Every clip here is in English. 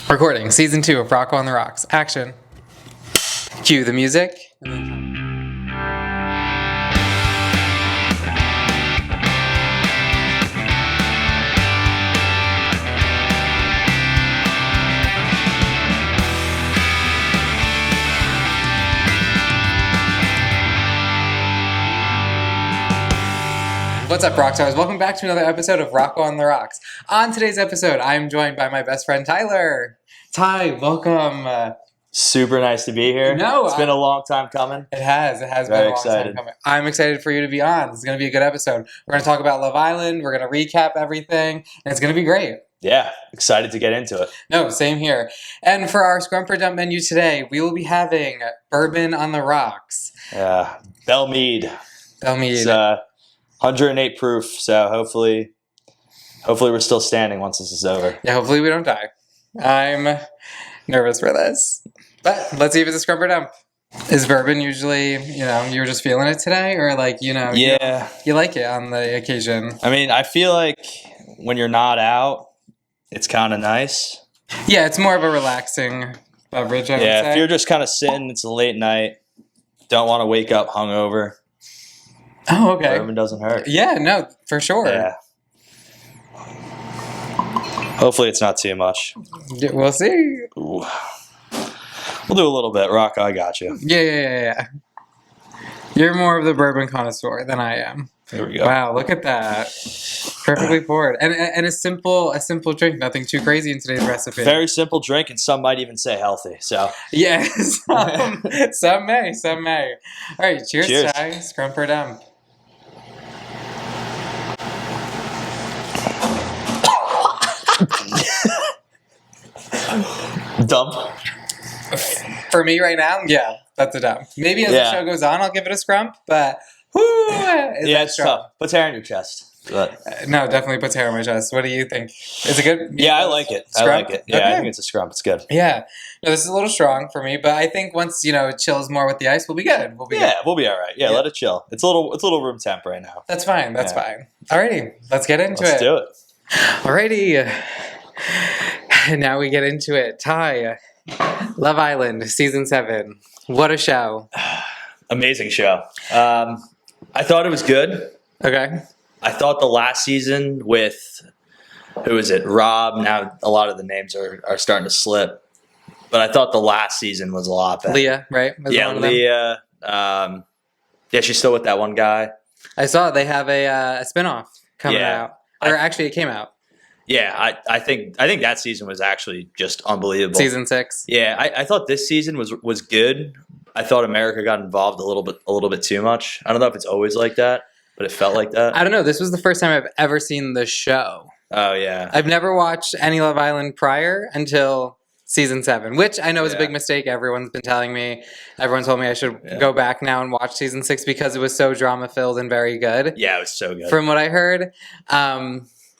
Recording season 2 of Rocco on the Rocks. Action. Cue the music. What's up, Rockstars? Welcome back to another episode of Rocco on the Rocks. On today's episode, I'm joined by my best friend Tyler. Ty, welcome. Super nice to be here. It's been a long time coming. It has been a long time coming. I'm excited for you to be on. This is going to be a good episode. We're going to talk about Love Island. We're going to recap everything, and it's going to be great. Yeah, excited to get into it. No, same here. And for our Scrump or Dump menu today, we will be having Bourbon on the Rocks. Bell Mead. It's 108 proof, so hopefully we're still standing once this is over. Yeah, hopefully we don't die. I'm nervous for this. But let's see if it's a Scrump or Dump. Is bourbon usually, you're just feeling it today? Or Yeah. You like it on the occasion? I mean, I feel like when you're not out, it's kind of nice. Yeah, it's more of a relaxing beverage, I would say. If you're just kind of sitting, it's a late night, don't want to wake up hungover. Oh, okay. Bourbon doesn't hurt. Yeah, no, for sure. Yeah. Hopefully it's not too much. We'll see. Ooh. We'll do a little bit. Rocco, I got you. Yeah. You're more of the bourbon connoisseur than I am. There we go. Wow, look at that. Perfectly poured. And a simple drink. Nothing too crazy in today's recipe. Very simple drink, and some might even say healthy. So yeah, some may. All right, cheers. Ty. Scrump or Dump. Dump. For me right now, yeah, that's a dump. Maybe as the show goes on, I'll give it a scrump, but it's tough. Puts hair on your chest. But. No, definitely puts hair on my chest. What do you think? Is it good? Yeah, I like it. Scrump? I like it. Yeah, okay. I think it's a scrump. It's good. Yeah. No, this is a little strong for me, but I think once, it chills more with the ice, we'll be good. We'll be all right. Yeah, let it chill. It's a little room temp right now. That's fine. Fine. Alrighty, let's get into it. Let's do it. Alrighty. Now we get into it. Ty, Love Island, Season 7. What a show. Amazing show. I thought it was good. Okay. I thought the last season with, who is it, Rob, now a lot of the names are starting to slip. But I thought the last season was a lot better. Leah, right? Yeah, Leah. She's still with that one guy. I saw they have a spinoff coming out. Or actually, it came out. Yeah, I think that season was actually just unbelievable. Season 6. Yeah, I thought this season was good. I thought America got involved a little bit too much. I don't know if it's always like that, but it felt like that. I don't know. This was the first time I've ever seen the show. Oh yeah. I've never watched any Love Island prior until Season 7, which I know is a big mistake. Everyone's been telling me. Everyone told me I should go back now and watch Season 6 because it was so drama-filled and very good. Yeah, it was so good. From what I heard.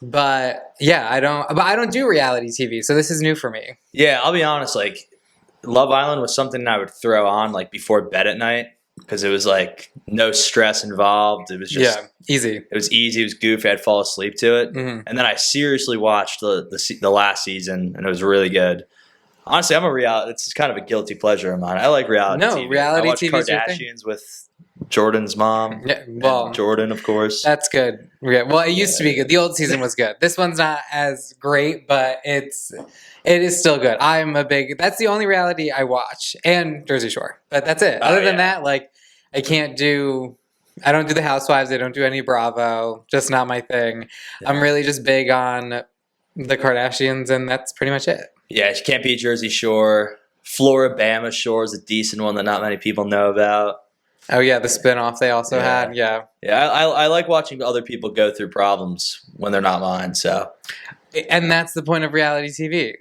But yeah, I don't do reality TV, so this is new for me. Yeah, I'll be honest, Love Island was something I would throw on before bed at night because it was no stress involved. It was just easy. It was easy, it was goofy, I'd fall asleep to it. Mm-hmm. And then I seriously watched the last season and it was really good. Honestly, it's kind of a guilty pleasure of mine. I like reality TV. No, reality TV. I watched Kardashians with Jordan's mom. Yeah, well, Jordan, of course. That's good. Yeah, well, it used to be good. The old season was good. This one's not as great, but it is still good. That's the only reality I watch, and Jersey Shore. But that's it. Other than that, I don't do the Housewives. I don't do any Bravo. Just not my thing. Yeah. I'm really just big on the Kardashians, and that's pretty much it. Yeah, you can't beat Jersey Shore. Floribama Shore is a decent one that not many people know about. Oh, yeah, the spinoff they also had, Yeah, I like watching other people go through problems when they're not mine, so. And that's the point of reality TV.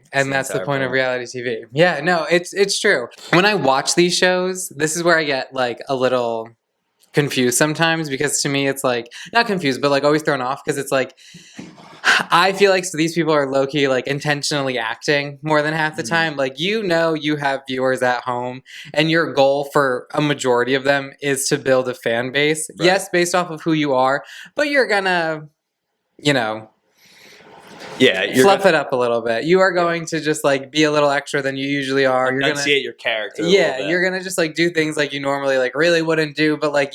Yeah, no, it's true. When I watch these shows, this is where I get, a little confused sometimes because to me it's not confused, but always thrown off because it's I feel so these people are low-key intentionally acting more than half the time. You have viewers at home and your goal for a majority of them is to build a fan base. Right. Yes, based off of who you are, but you're gonna Yeah, fluff it up a little bit. You are going to just like be a little extra than you usually are. You're gonna enunciate your character. You're gonna just like do things like you normally like really wouldn't do, but like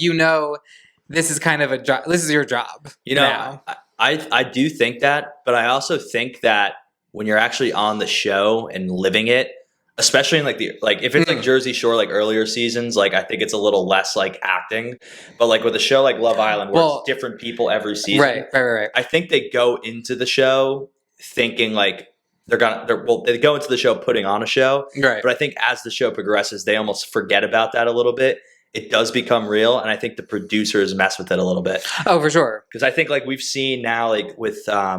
this is kind of a job. This is your job. Now. I do think that, but I also think that when you're actually on the show and living it, especially in if it's like Jersey Shore, like earlier seasons, like I think it's a little less like acting, but like with a show like Love Island, where it's different people every season, right. I think they go into the show thinking like they go into the show putting on a show, right? But I think as the show progresses, they almost forget about that a little bit. It does become real, and I think the producers mess with it a little bit. Oh, for sure. Because I think like we've seen now, like with I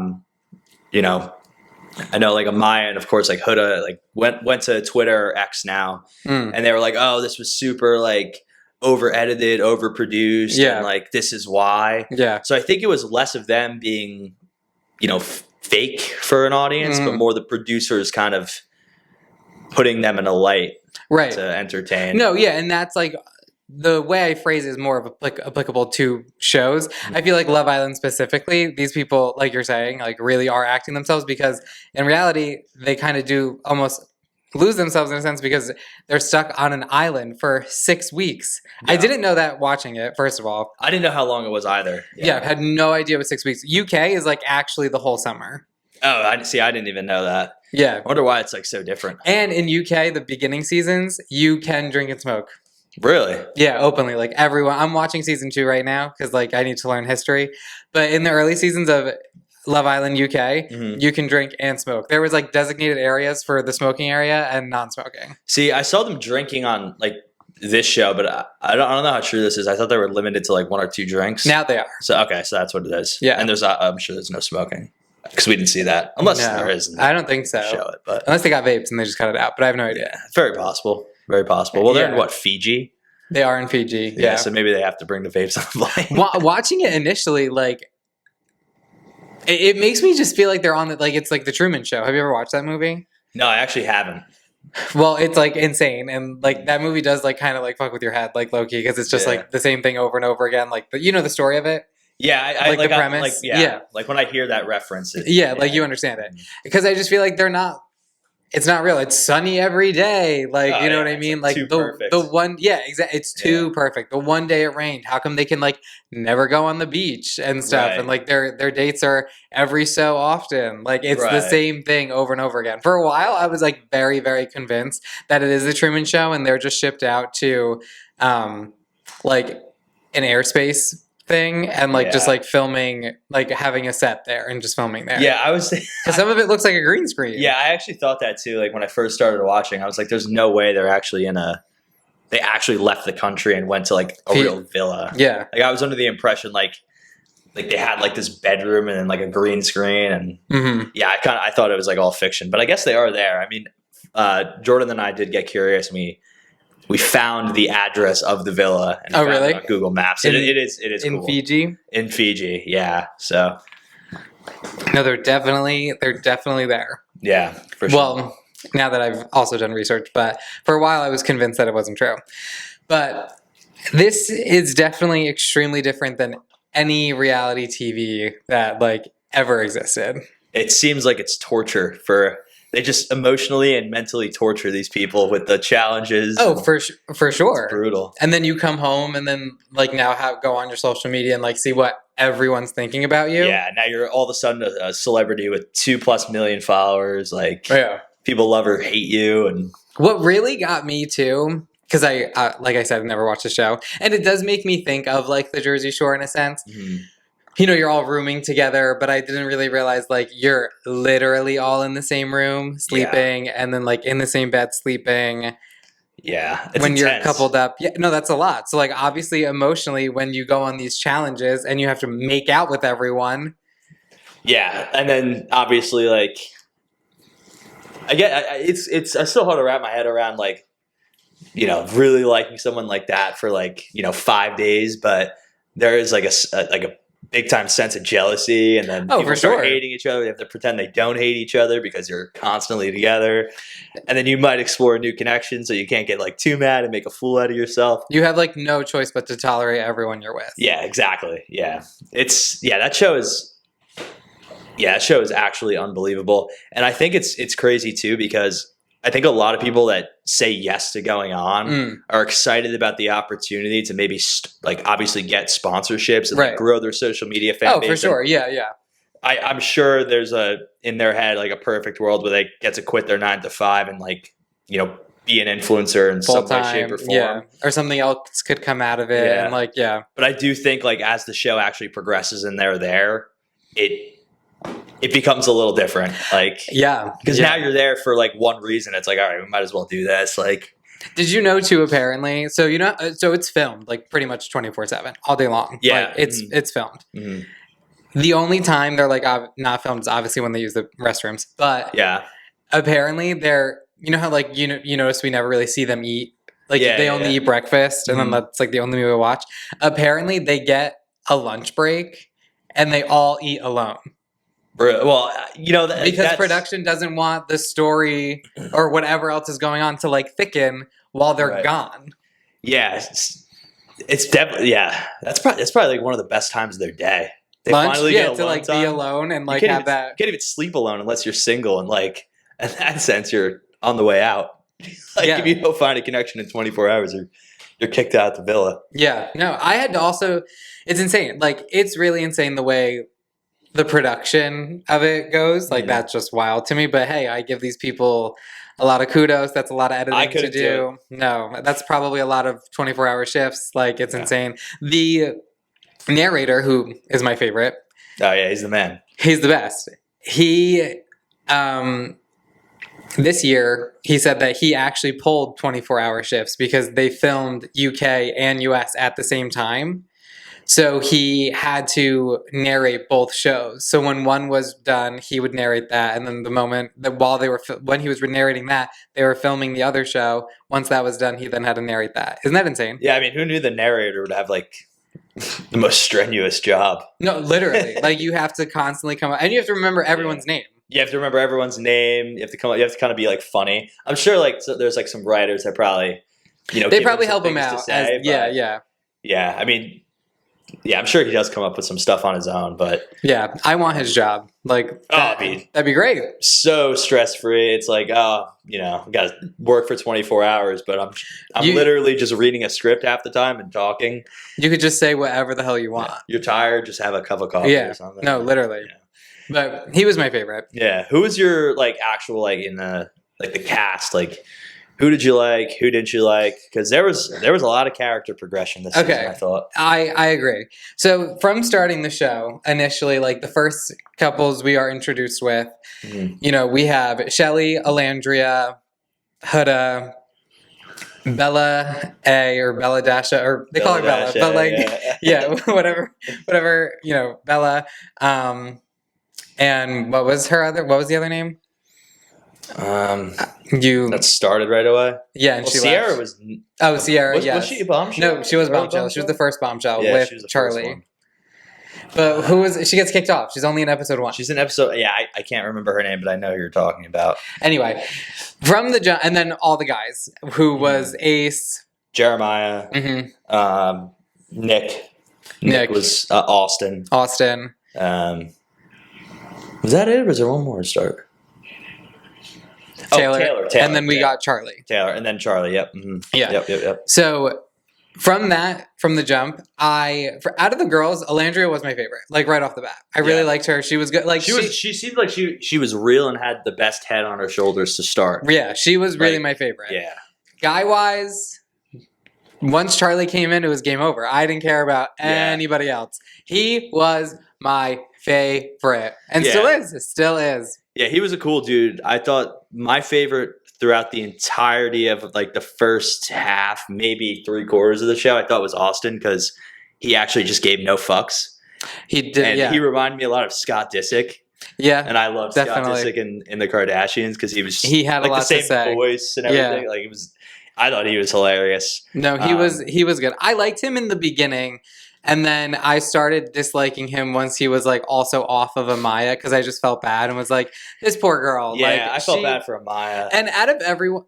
know like Amaya and of course like Huda like went to Twitter or X now, and they were like, oh, this was super like over edited, over produced, and like this is why. Yeah. So I think it was less of them being, fake for an audience, but more the producers kind of putting them in a light, right, to entertain. No, yeah, and that's like the way I phrase it is more of applicable to shows. I feel like Love Island specifically, these people, like you're saying, like really are acting themselves, because in reality, they kind of do almost lose themselves in a sense because they're stuck on an island for 6 weeks. Yeah. I didn't know that watching it, first of all. I didn't know how long it was either. Yeah, I had no idea it was 6 weeks. UK is like actually the whole summer. Oh, I didn't even know that. Yeah. I wonder why it's like so different. And in UK, the beginning seasons, you can drink and smoke. Really? Yeah, openly. Like everyone. I'm watching season 2 right now because like I need to learn history. But in the early seasons of Love Island UK, you can drink and smoke. There was like designated areas for the smoking area and non-smoking. See, I saw them drinking on like this show, but I don't know how true this is. I thought they were limited to like 1 or 2 drinks. Now they are. So okay, so that's what it is. Yeah, and I'm sure there's no smoking because we didn't see that unless there is. I don't think so. Show it, but unless they got vapes and they just cut it out. But I have no idea. Yeah, very possible. Very possible. Well, they're in what, Fiji? They are in Fiji. Yeah, so maybe they have to bring the vapes on the plane. Watching it initially, like. It makes me just feel like they're on the, like it's like the Truman Show. Have you ever watched that movie? No, I actually haven't. Well, it's like insane, and like that movie does like kind of like fuck with your head, like low key, because it's just like the same thing over and over again. Like the story of it. Yeah, I like the premise. Like when I hear that reference, like you understand it, because I just feel like they're not. It's not real. It's sunny every day. Like, you know what I mean? Like the one, exactly. It's too perfect. The one day it rained. How come they can like never go on the beach and stuff? Right. And like their dates are every so often. Like it's the same thing over and over again. For a while, I was like very, very convinced that it is the Truman Show and they're just shipped out to like an airspace thing and like just like filming, like having a set there and just filming there. Yeah, I was because some of it looks like a green screen. Yeah, I actually thought that too. Like when I first started watching, I was like, "There's no way they're actually they actually left the country and went to like a real villa." Yeah, like I was under the impression like they had like this bedroom and then like a green screen and I thought it was like all fiction, but I guess they are there. I mean, Jordan and I did get curious and we found the address of the villa. And found really? It on Google Maps. It is in cool. Fiji. In Fiji, yeah. So no, they're definitely there. Yeah, for sure. Well, now that I've also done research, but for a while I was convinced that it wasn't true. But this is definitely extremely different than any reality TV that like ever existed. It seems like it's torture they just emotionally and mentally torture these people with the challenges. Oh, for sure. It's brutal. And then you come home and then like now go on your social media and like see what everyone's thinking about you. Yeah, now you're all of a sudden a celebrity with 2+ million followers. Like people love or hate you. And what really got me too, because I like I said, I've never watched the show, and it does make me think of like the Jersey Shore in a sense. Mm-hmm. You know, you're all rooming together, but I didn't really realize like you're literally all in the same room sleeping and then like in the same bed sleeping. Yeah. It's when intense. You're coupled up. Yeah, no, that's a lot. So like obviously emotionally when you go on these challenges and you have to make out with everyone. Yeah. And then obviously like I still hard to wrap my head around like, you know, really liking someone like that for like, you know, 5 days, but there is like a big time sense of jealousy, and then people start hating each other. They have to pretend they don't hate each other because you're constantly together, and then you might explore a new connection, so you can't get like too mad and make a fool out of yourself. You have like no choice but to tolerate everyone you're with. Yeah, exactly. Yeah, that show is. Yeah, that show is actually unbelievable. And I think it's crazy too because I think a lot of people that say yes to going on are excited about the opportunity to maybe like obviously get sponsorships and like grow their social media fan base. Oh, for sure. Yeah. I'm sure there's in their head like a perfect world where they get to quit their 9 to 5 and like, be an influencer in some way, shape, or form. Yeah. Or something else could come out of it. Yeah. And like, yeah. But I do think like as the show actually progresses and they're there, it becomes a little different. Like, yeah. Because now you're there for like one reason. It's like, all right, we might as well do this. Like, did you know too, apparently? So, so it's filmed like pretty much 24/7 all day long. Yeah. Like, it's filmed. Mm-hmm. The only time they're like not filmed is obviously when they use the restrooms. But yeah, apparently they're, how like, you notice we never really see them eat. Like they only eat breakfast and then that's like the only movie we watch. Apparently they get a lunch break and they all eat alone. Well, because production doesn't want the story or whatever else is going on to like thicken while they're gone. Yeah, it's definitely That's probably like one of the best times of their day. They lunch, finally get to like be alone and like have that. You can't even sleep alone unless you're single, and like in that sense, you're on the way out. Like if you don't find a connection in 24 hours, you're kicked out the villa. Yeah, no, I had to also. It's insane. Like it's really insane the way the production of it goes. Like that's just wild to me. But hey, I give these people a lot of kudos. That's a lot of editing to do. No, that's probably a lot of 24-hour shifts. Like it's insane. The narrator, who is my favorite. Oh yeah, he's the man. He's the best. He, this year, he said that he actually pulled 24-hour shifts because they filmed UK and US at the same time. So he had to narrate both shows. So when one was done, he would narrate that, and then the moment that when he was narrating that, they were filming the other show. Once that was done, he then had to narrate that. Isn't that insane? Yeah, I mean, who knew the narrator would have like the most strenuous job? No, literally. Like you have to constantly come up, and you have to remember everyone's name. You have to remember everyone's name. You have to kind of be like funny. I'm sure like there's like some writers that probably they probably help him out. Yeah. I mean. Yeah, I'm sure he does come up with some stuff on his own, but yeah, I want his job. Like, that'd be great. So stress free. It's like, got to work for 24 hours, but I'm literally just reading a script half the time and talking. You could just say whatever the hell you want. You're tired, just have a cup of coffee or something. No, literally. Yeah. But he was my favorite. Yeah. Who was your like actual like in the like the cast like? Who did you like? Who didn't you like? Because there was a lot of character progression this season, I thought. I agree. So from starting the show, initially, like the first couples we are introduced with, we have Shelley, Alandria, Huda, Bella A or Bella Dasha, or they call her Bella, but like, whatever, Bella. And what was the other name? That started right away. Yeah, and Sierra left. Sierra. Was she a bombshell? No, she was bombshell. She was the first bombshell with Charlie. But who was? She gets kicked off. She's only in episode 1. She's in episode. Yeah, I can't remember her name, but I know who you're talking about. Anyway, from the and then all the guys who was Ace, Jeremiah, Nick was Austin. Was that it? Or was there one more to start? Taylor. And then we got Charlie. Taylor, and then Charlie, yep. Mm-hmm. Yeah. Yep. So from the jump, out of the girls, Alandria was my favorite. Like right off the bat. I really liked her. She was good. Like she seemed like she was real and had the best head on her shoulders to start. Yeah, she was really my favorite. Yeah. Guy-wise, once Charlie came in, it was game over. I didn't care about anybody else. He was my favorite. And still is. Yeah, he was a cool dude. I thought my favorite throughout the entirety of like the first half, maybe 3/4 of the show, I thought was Austin because he actually just gave no fucks. He did, and he reminded me a lot of Scott Disick. Yeah, and I loved Scott Disick in the Kardashians because he had like a lot the same to say. Voice and everything. Yeah. Like it was. I thought he was hilarious. No, he was good. I liked him in the beginning. And then I started disliking him once he was like also off of Amaya because I just felt bad and was like, this poor girl. Yeah, like, I felt bad for Amaya. And out of everyone,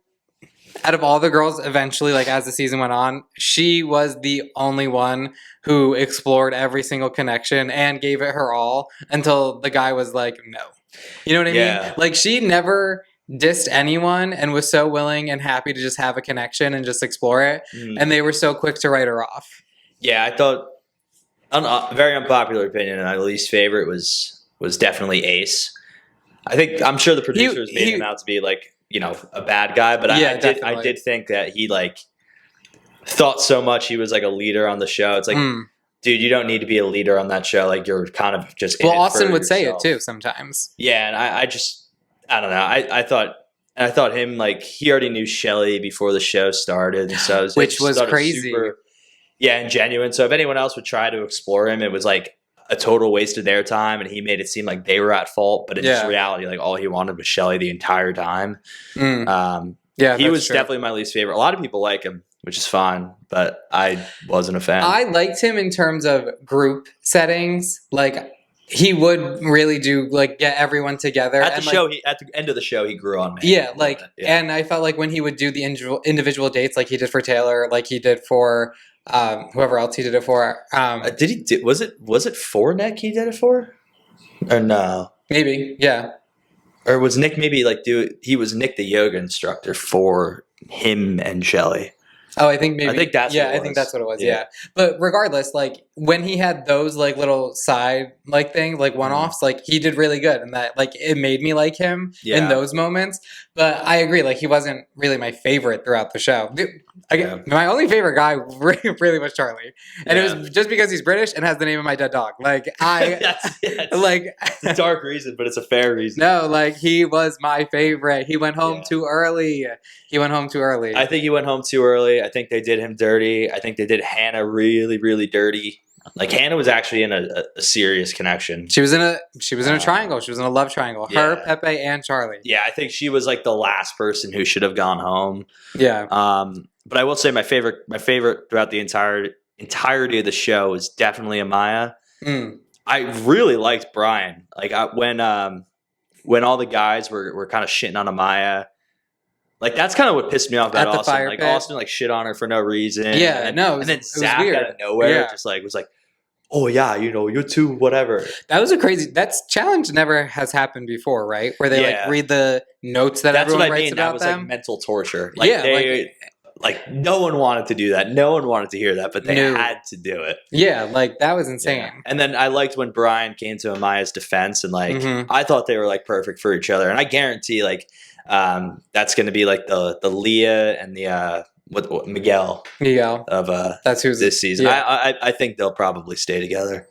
out of all the girls, eventually, like as the season went on, she was the only one who explored every single connection and gave it her all until the guy was like, no. You know what I mean? Like she never dissed anyone and was so willing and happy to just have a connection and just explore it. And they were so quick to write her off. Yeah, I thought very unpopular opinion, and my least favorite was definitely Ace. I'm sure the producers made him out to be like, you know, a bad guy, but I did think that he like thought so much he was like a leader on the show. It's like, dude, you don't need to be a leader on that show. Like you're kind of just in it Austin would yourself. Say it too sometimes. Yeah, and I don't know. I thought him like he already knew Shelley before the show started, and so which was crazy. And genuine. So if anyone else would try to explore him, it was like a total waste of their time, and he made it seem like they were at fault. But in just reality, like all he wanted was Shelley the entire time. He was definitely my least favorite. A lot of people like him, which is fine, but I wasn't a fan. I liked him in terms of group settings, like. He would really do like get everyone together at the end of the show. He grew on me. Yeah, and I felt like when he would do the individual dates, like he did for Taylor, like he did for whoever else he did it for. Was it for Nick? He did it for, or no? Maybe, yeah. Or was Nick maybe like he was Nick the yoga instructor for him and Shelley? Oh, I think that's I think that's what it was. Yeah. But regardless, like when he had those like little side like things, like one-offs, like he did really good, and that like it made me like him in those moments. But I agree, like he wasn't really my favorite throughout the show. My only favorite guy really was Charlie, and it was just because he's British and has the name of my dead dog. Like it's a dark reason, but it's a fair reason. No, like he was my favorite. He went home too early. I think he went home too early. I think they did him dirty. I think they did Hannah really, really dirty. Like Hannah was actually in a serious connection. She was in a triangle. She was in a love triangle. Her, Pepe, and Charlie. Yeah, I think she was like the last person who should have gone home. Yeah. But I will say my favorite throughout the entirety of the show was definitely Amaya. I really liked Brian. Like when all the guys were kind of shitting on Amaya. Like that's kind of what pissed me off about Austin. Like Austin like shit on her for no reason. Yeah, and then Zach out of nowhere just like was like, oh yeah, you know, you're too whatever. That was that's challenge never has happened before, right? Where they like read the notes that everyone writes about them. That was like mental torture. Like no one wanted to do that. No one wanted to hear that, but they had to do it. Yeah, like that was insane. Yeah. And then I liked when Brian came to Amaya's defense, and like I thought they were like perfect for each other. And I guarantee like that's going to be like the Leah and the what Miguel of that's who's this season. Yeah. I think they'll probably stay together.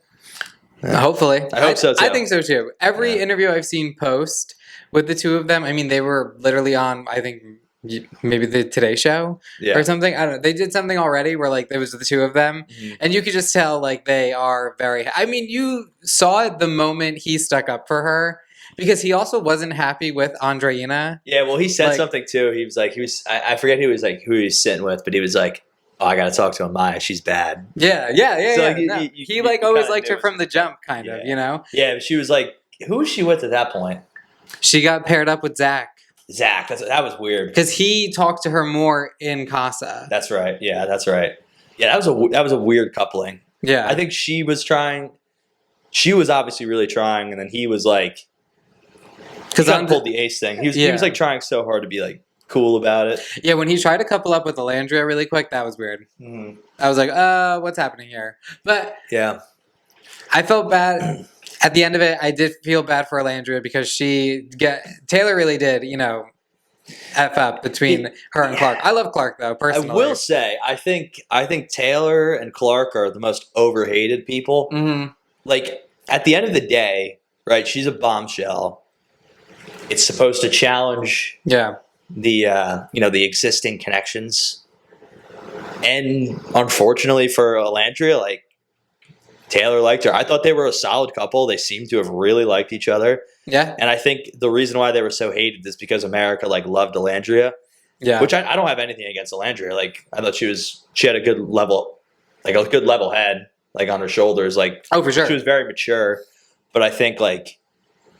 Yeah. Hopefully, I hope so too. I think so too. Every interview I've seen post with the two of them, I mean, they were literally on, I think, maybe the Today Show or something. I don't know. They did something already where like there was the two of them, and you could just tell like they are very. I mean, you saw it the moment he stuck up for her. Because he also wasn't happy with Andreina. Yeah, well, he said something too. He was like, I forget who he was sitting with, but he was like, oh, I got to talk to Amaya. She's bad. Yeah. So like, he like always liked her from the jump, kind of, you know? Yeah, but she was like, who was she with at that point? She got paired up with Zach. That was weird. Because he talked to her more in Casa. That's right. Yeah, that's right. Yeah, that was a weird coupling. Yeah. I think she was trying. She was obviously really trying, and then he was like, because he pulled the Ace thing. He was like trying so hard to be like cool about it. Yeah, when he tried to couple up with Alandria really quick, that was weird. I was like, what's happening here? But yeah, I felt bad at the end of it. I did feel bad for Alandria because Taylor really did, you know, F up between her and Clark. I love Clark though, personally. I will say, I think Taylor and Clark are the most overhated people. Like at the end of the day, right? She's a bombshell. It's supposed to challenge the existing connections. And unfortunately for Alandria, like Taylor liked her. I thought they were a solid couple. They seemed to have really liked each other. Yeah. And I think the reason why they were so hated is because America like loved Alandria. Yeah. Which I don't have anything against Alandria. Like I thought she had a good level head, like on her shoulders. Like oh, for sure. She was very mature. But I think like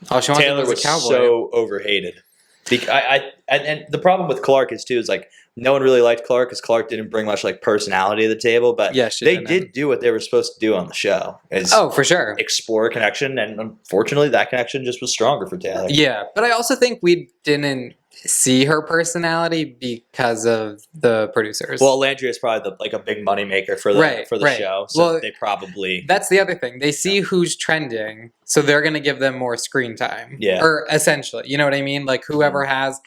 Taylor was so overhated. And the problem with Clark is like no one really liked Clark because Clark didn't bring much like personality to the table, but they did do what they were supposed to do on the show. For sure. Explore a connection, and unfortunately that connection just was stronger for Taylor. Yeah, but I also think we didn't see her personality because of the producers. Well, Landry is probably a big moneymaker for the show, so they probably... That's the other thing. They see who's trending, so they're going to give them more screen time. Yeah. Or essentially, you know what I mean? Like whoever has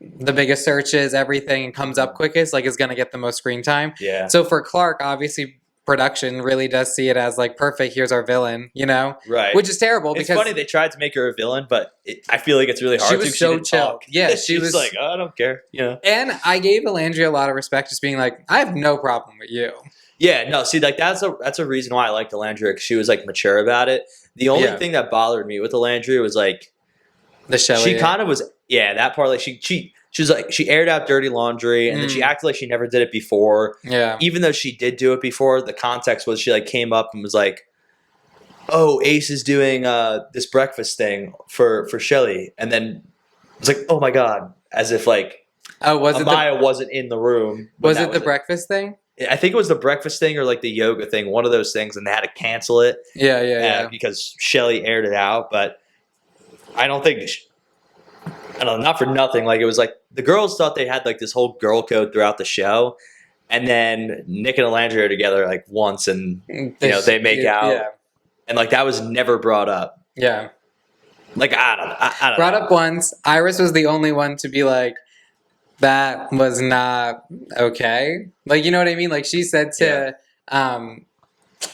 the biggest searches, everything, and comes up quickest, like is going to get the most screen time. Yeah. So for Clark, obviously production really does see it as like perfect, here's our villain, you know, right? Which is terrible because it's funny they tried to make her a villain, but I feel like it's really hard. She was so chill. Yeah, she was like, oh, I don't care, you know. And I gave Alandria a lot of respect, just being like, I have no problem with you. Yeah, no, see, like that's a reason why I liked Alandria, because she was like mature about it. The only thing that bothered me with Alandria was like the Shelley. She kind of was, that part. Like she was like, she aired out dirty laundry, and then she acted like she never did it before. Yeah. Even though she did do it before, the context was she like came up and was like, "Oh, Ace is doing this breakfast thing for Shelly," and then it was like, "Oh my god," as if like Amaya wasn't in the room. Was it the breakfast thing? I think it was the breakfast thing or like the yoga thing, one of those things, and they had to cancel it. Yeah. Because Shelly aired it out, but I don't think. I don't know, not for nothing. Like it was like the girls thought they had like this whole girl code throughout the show, and then Nick and Alandria are together like once, and they make out, and like that was never brought up. Yeah, like I don't know. Brought up once. Iris was the only one to be like, that was not okay. Like you know what I mean? Like she said to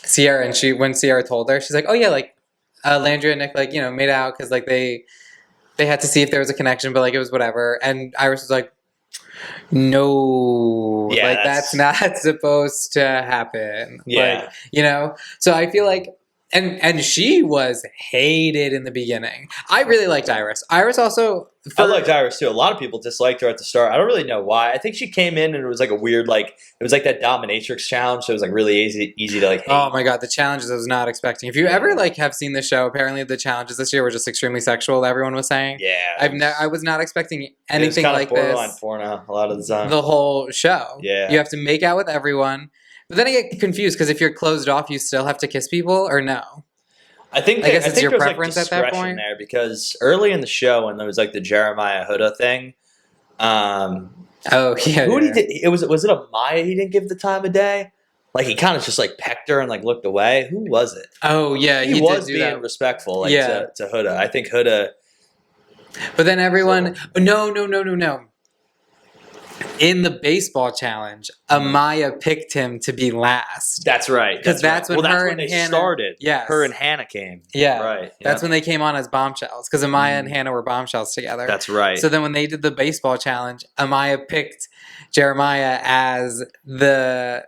Sierra, and when Sierra told her, she's like, oh yeah, like Alandria and Nick like made out because like they had to see if there was a connection, but like it was whatever. And Iris was like, no, like that's not supposed to happen. Yeah. Like, so I feel like, and she was hated in the beginning. I really liked Iris. Iris also. I liked Iris too. A lot of people disliked her at the start. I don't really know why. I think she came in and it was like a weird, like, it was like that dominatrix challenge. So it was like really easy to like hate. Oh my God. The challenges I was not expecting. If you ever like have seen the show, apparently the challenges this year were just extremely sexual. Everyone was saying. Yeah. I was not expecting anything like this. Borderline porno a lot of the time. The whole show. Yeah. You have to make out with everyone. But then I get confused because if you're closed off, you still have to kiss people or no? I guess it's your preference at that point. There because early in the show when there was like the Jeremiah Huda thing. Who he did? Was it Amaya? He didn't give the time of day. Like he kind of just like pecked her and like looked away. Who was it? Oh yeah, he was being respectful. Like, to Huda. I think Huda. But then everyone, no. In the baseball challenge, Amaya picked him to be last. That's right. Because that's when her and they Hannah started. Yes. Her and Hannah came. Yeah. Right. That's when they came on as bombshells. Because Amaya and Hannah were bombshells together. That's right. So then when they did the baseball challenge, Amaya picked Jeremiah as the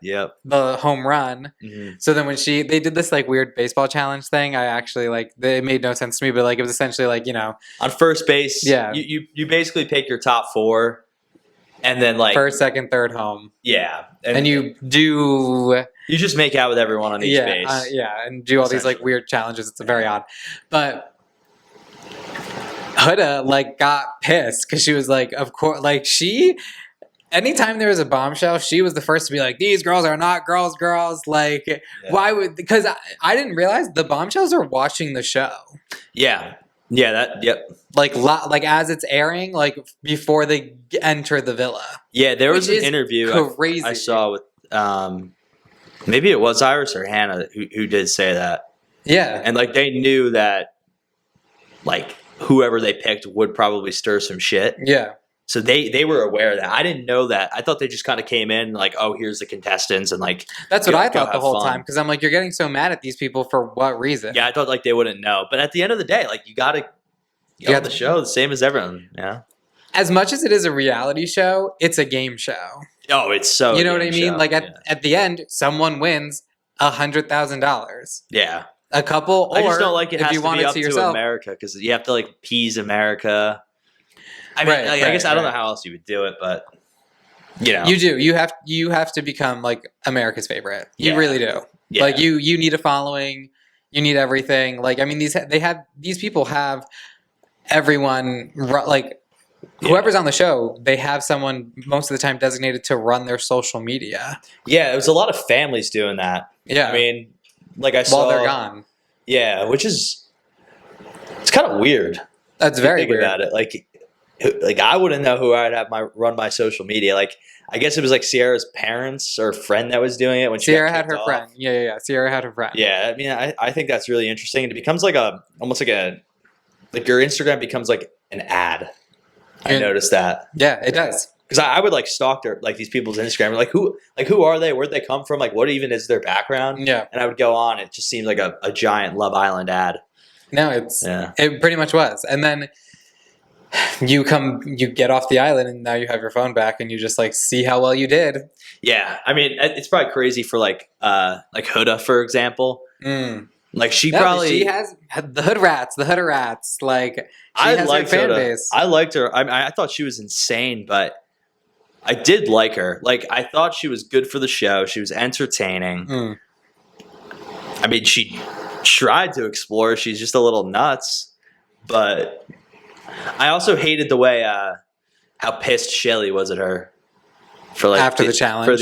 home run. Mm-hmm. So then when they did this like weird baseball challenge thing, I actually like it made no sense to me, but like it was essentially like on first base. Yeah. You basically pick your top four. And then like first, second, third home. Yeah. And you do... You just make out with everyone on each base. And do all these like weird challenges. It's very odd. But Huda like got pissed because she was like, of course, like anytime there was a bombshell, she was the first to be like, these girls are not girls. Like, why would... Because I didn't realize the bombshells are watching the show. Yeah. Yeah, Like as it's airing, like before they enter the villa. Yeah, there was an interview crazy. I saw with maybe it was Iris or Hannah who did say that. Yeah. And like they knew that like whoever they picked would probably stir some shit. Yeah. So they were aware of that. I didn't know that. I thought they just kind of came in like, oh, here's the contestants and like that's what I thought the whole time because I'm like, you're getting so mad at these people for what reason? Yeah, I thought like they wouldn't know. But at the end of the day, like you got the show the same as everyone. Yeah. As much as it is a reality show, it's a game show. Oh, it's so. You know what I mean? Like at the end, someone wins $100,000. Yeah. A couple, I just don't like it if has you to want be it up to to yourself. America because you have to like appease America. I mean, I guess I don't know how else you would do it, but you do. You have to become like America's favorite. You really do. Yeah. Like you need a following. You need everything. Like I mean, these people have everyone like whoever's on the show, they have someone most of the time designated to run their social media. Yeah, it was a lot of families doing that. Yeah. I mean, like I saw. While they're gone. Yeah, which is, it's kind of weird. That's very think weird. about it. Like I wouldn't know who I'd have run my social media. Like, I guess it was like Sierra's parents or friend that was doing it when Sierra had her friend. Yeah. Sierra had her friend. Yeah, I mean, I think that's really interesting. And it becomes like almost like your Instagram becomes like an ad. I noticed that. Yeah, it does. Because I would like stalk these people's Instagram. Like who are they? Where'd they come from? Like, what even is their background? Yeah. And I would go on. It just seemed like a giant Love Island ad. No, it pretty much was. And then you get off the island, and now you have your phone back, and you just like see how well you did. Yeah, I mean, it's probably crazy for like Huda, for example. Like she has the hood rats. Like she has her fan base. I liked her. I thought she was insane, but I did like her. Like, I thought she was good for the show. She was entertaining. I mean, she tried to explore. She's just a little nuts, but I also hated the way how pissed Shelly was at her for like after the challenge.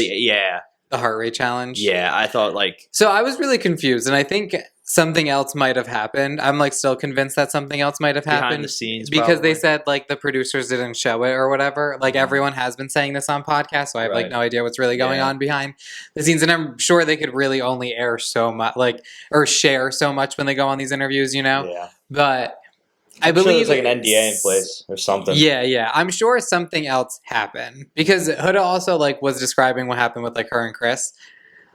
The heart rate challenge. Yeah, I thought so I was really confused, and I think something else might have happened. I'm like still convinced that something else might have happened behind the scenes because they said like the producers didn't show it or whatever. Like everyone has been saying this on podcasts, so I have like no idea what's really going on behind the scenes. And I'm sure they could really only air so much, or share so much when they go on these interviews, Yeah. But I believe there's like an NDA in place or something. Yeah. I'm sure something else happened because Huda also like was describing what happened with like her and Chris.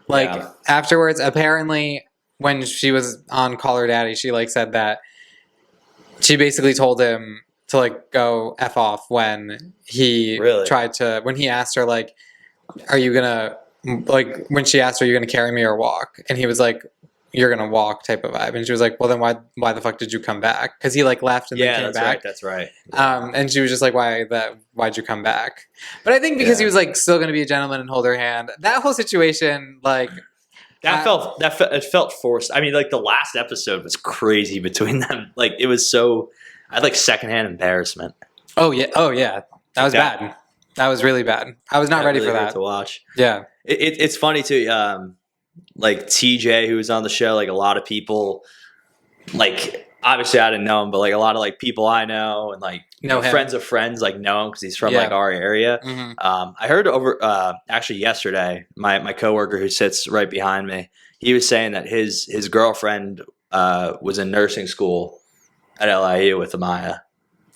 Like afterwards, apparently when she was on Call Her Daddy, she like said that she basically told him to like go F off when he when he asked her like, are you gonna, like when she asked her, are you gonna carry me or walk? And he was like, you're gonna walk type of vibe. And she was like, well then why the fuck did you come back? Because he like left and then came back. That's right. And she was just like, why'd you come back? But I think because he was like still gonna be a gentleman and hold her hand. That whole situation, like it felt forced. I mean, like the last episode was crazy between them. Like it was I had like secondhand embarrassment. Oh yeah. That was bad. That was really bad. I was not ready for that to watch. Yeah. It's funny too. Like TJ, who was on the show, like a lot of people, like obviously I didn't know him, but like a lot of like people I know and like friends of friends like know him because he's from like our area. I heard over actually yesterday, my coworker who sits right behind me, he was saying that his girlfriend was in nursing school at LIU with Amaya.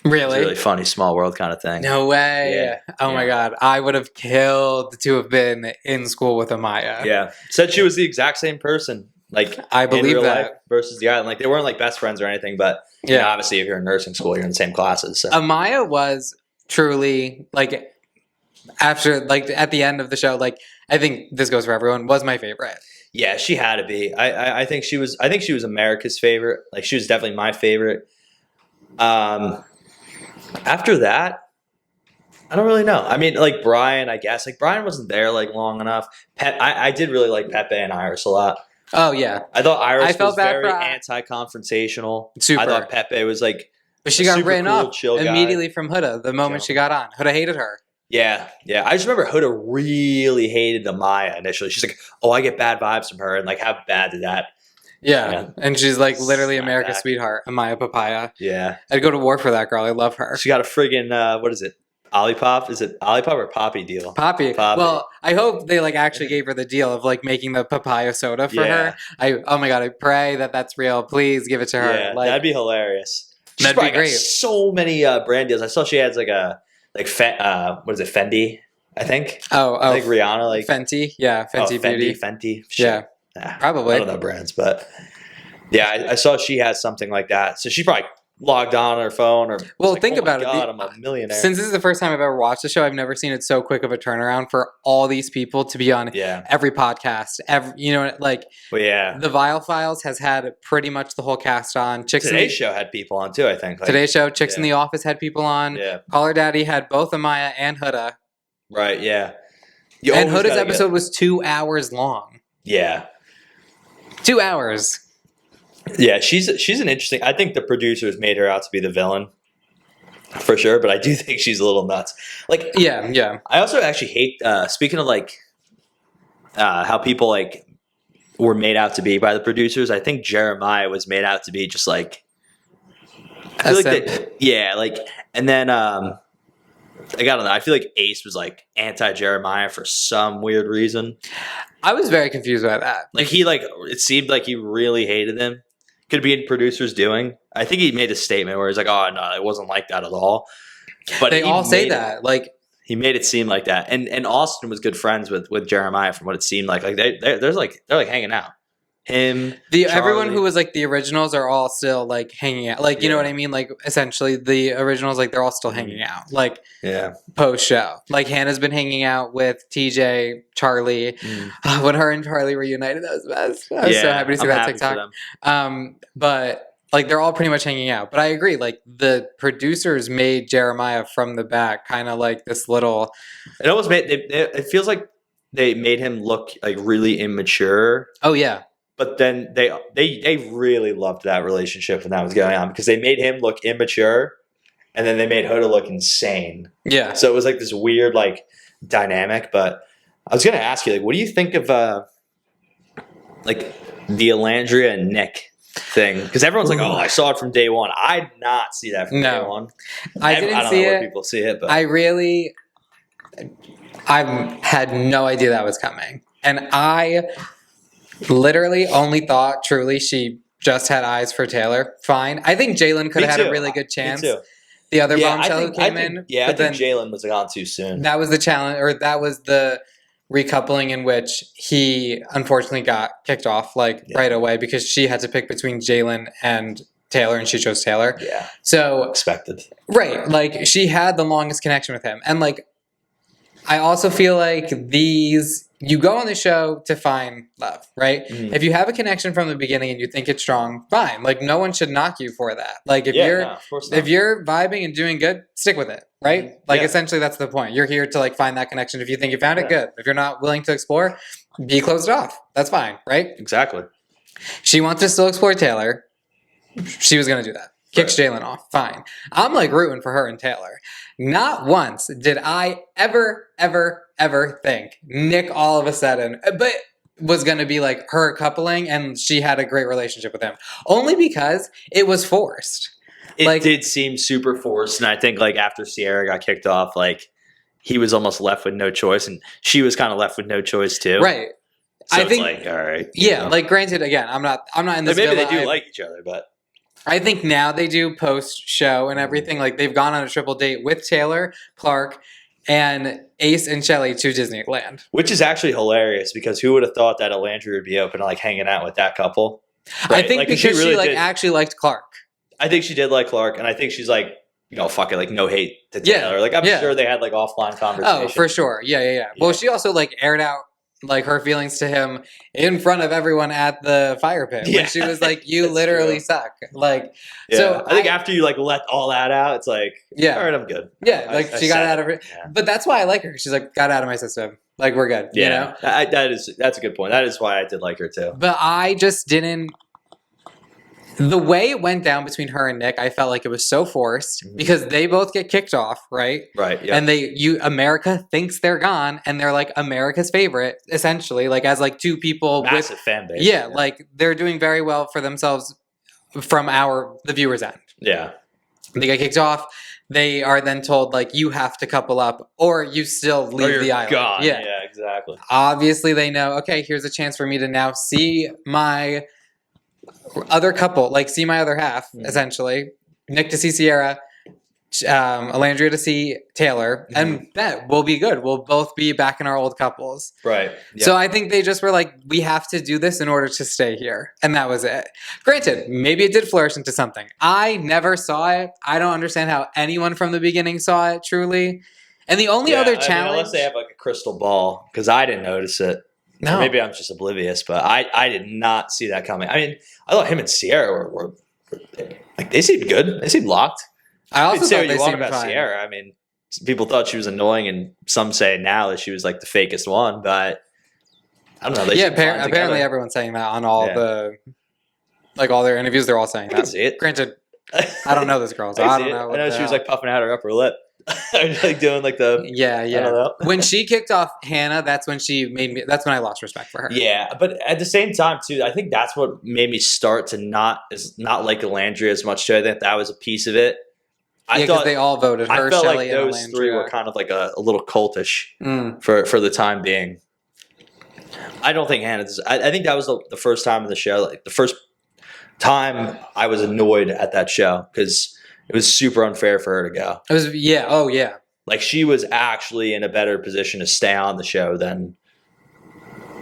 Really? It's a really funny small world kind of thing. No way. Oh my God. I would have killed to have been in school with Amaya. Yeah. Said she was the exact same person. Like I believe in real that life versus the island. Like they weren't like best friends or anything, but you know, obviously if you're in nursing school, you're in the same classes. So. Amaya was truly like after like at the end of the show, like I think this goes for everyone, was my favorite. Yeah, she had to be. I think she was America's favorite. Like she was definitely my favorite. After that, I don't really know. I mean, like Brian, I guess. Like Brian wasn't there like long enough. I did really like Pepe and Iris a lot. Oh yeah, I thought Iris was very anti-confrontational. Super. I thought Pepe was like, but she got written off immediately guy. From Huda the moment she got on. Huda hated her. Yeah. I just remember Huda really hated Amaya initially. She's like, "Oh, I get bad vibes from her," and like, how bad did that? Yeah, and she's like literally America's sweetheart, Amaya Papaya. Yeah, I'd go to war for that girl. I love her. She got a friggin' what is it? Olipop? Is it Olipop or Poppy deal? Poppy. Well, I hope they like actually gave her the deal of like making the papaya soda for her. Oh my God, I pray that that's real. Please give it to her. Yeah, like, that'd be hilarious. She's that'd be great. Got so many brand deals. I saw she has like what is it, Fendi? I think. I think Rihanna like Fenty. Yeah, Fenty Beauty. Fenty. Shit. Yeah, probably. I don't know brands, but yeah, I saw she has something like that. So she probably logged on her phone or think about it. I'm a millionaire. Since this is the first time I've ever watched the show, I've never seen it so quick of a turnaround for all these people to be on every podcast. The Vile Files has had pretty much the whole cast on. Today's Show had people on too, I think. Today's Show, Chicks in the Office had people on. Yeah. Call Her Daddy had both Amaya and Huda. Right, yeah. And Huda's episode was 2 hours long. Yeah. 2 hours. Yeah, she's an interesting. I think the producers made her out to be the villain. for sure. But I do think she's a little nuts. Like, yeah. I also actually hate. Speaking of like how people like were made out to be by the producers, I think Jeremiah was made out to be just like. I feel like and then I don't know. I feel like Ace was like anti Jeremiah for some weird reason. I was very confused by that. Like it seemed like he really hated him. Could be in producers doing. I think he made a statement where he's like, "Oh no, it wasn't like that at all." But they all say that. Like he made it seem like that. And Austin was good friends with Jeremiah from what it seemed like. Like they're hanging out. Him, everyone who was like the originals are all still like hanging out. Like you know what I mean? Like essentially the originals, like they're all still hanging out. Like post show. Like Hannah's been hanging out with TJ, Charlie. When her and Charlie reunited, that was the best. I was so happy to see that TikTok. But like they're all pretty much hanging out. But I agree. Like the producers made Jeremiah from the back kind of like this little. It almost made it feels like they made him look like really immature. Oh yeah. But then they really loved that relationship when that was going on because they made him look immature, and then they made Hoda look insane. Yeah. So it was like this weird like dynamic. But I was gonna ask you, like, what do you think of like the Alandria and Nick thing? Because everyone's like, "Oh, I saw it from day one." I did not see that from day one. I don't know where people see it, but I had no idea that was coming, and I literally only thought truly she just had eyes for Taylor. Fine. I think Jalen could have had a really good chance. Me too. The other bombshell who came in. Yeah, I think Jalen was gone too soon. That was the challenge, or that was the recoupling in which he unfortunately got kicked off right away because she had to pick between Jalen and Taylor, and she chose Taylor. Yeah. So expected. Right. Like she had the longest connection with him. And like I also feel like you go on the show to find love, right? If you have a connection from the beginning and you think it's strong, fine. Like no one should knock you for that. Like if you're vibing and doing good, stick with it, right? Like essentially that's the point. You're here to like find that connection. If you think you found it, good. If you're not willing to explore, be closed off. That's fine, right? Exactly. She wants to still explore Taylor. She was going to do that. Kicks Jalen off. Fine. I'm like rooting for her and Taylor. Not once did I ever think Nick all of a sudden, but was going to be like her coupling and she had a great relationship with him. Only because it was forced. It did seem super forced. And I think like after Sierra got kicked off, like he was almost left with no choice and she was kind of left with no choice too. Right. So I think like, all right. Yeah. Like granted, again, I'm not in this. Maybe they do like each other, but. I think now they do post-show and everything. Like, they've gone on a triple date with Taylor, Clark, and Ace and Shelly to Disneyland. Which is actually hilarious because who would have thought that Alandria would be open to, like, hanging out with that couple? Right? I think like, because she actually liked Clark. I think she did like Clark, and I think she's like, fuck it, like, no hate to Taylor. Like, I'm sure they had, like, offline conversations. Oh, for sure. Yeah. Well, she also, like, aired out like her feelings to him in front of everyone at the fire pit when she was like, you literally suck. Like, so I think after you like let all that out, it's like, all right, I'm good. Yeah. Like she got it out of it. Yeah. But that's why I like her. She's like, got out of my system. Like we're good. Yeah. You know? That's a good point. That is why I did like her too. But I just didn't, the way it went down between her and Nick, I felt like it was so forced because they both get kicked off, right? Right. Yeah. And America thinks they're gone, and they're like America's favorite, essentially, like as like two people massive fan base. Yeah, like they're doing very well for themselves from the viewers' end. Yeah. They get kicked off. They are then told like you have to couple up, or you still leave the island. Gone. Yeah, exactly. Obviously, they know. Okay, here's a chance for me to now see my other couple, like see my other half, essentially. Nick to see Sierra, Alandria to see Taylor, and that will be good. We'll both be back in our old couples. Right. Yep. So I think they just were like, we have to do this in order to stay here. And that was it. Granted, maybe it did flourish into something. I never saw it. I don't understand how anyone from the beginning saw it, truly. And the only other challenge... unless they have like a crystal ball, because I didn't notice it. No. Or maybe I'm just oblivious, but I did not see that coming. I mean, I thought him and Sierra were like, they seemed good. They seemed locked. I also thought they seemed about fine. Sierra. I mean, people thought she was annoying, and some say now that she was like the fakest one, but I don't know. Apparently everyone's saying that on all all their interviews. They're all saying that. I can see it. Granted, I don't know this girl, so I don't know. I know she was like puffing out her upper lip. Like doing like the yeah. I don't know. When she kicked off Hannah, that's when she made me. That's when I lost respect for her. Yeah, but at the same time too, I think that's what made me start to not like Landry as much too. I think that was a piece of it. I thought they all voted her. I felt Shelley, like those three were kind of like a little cultish for the time being. I don't think Hannah's. I think that was the first time in the show, like the first time I was annoyed at that show because it was super unfair for her to go. It was oh yeah. Like she was actually in a better position to stay on the show than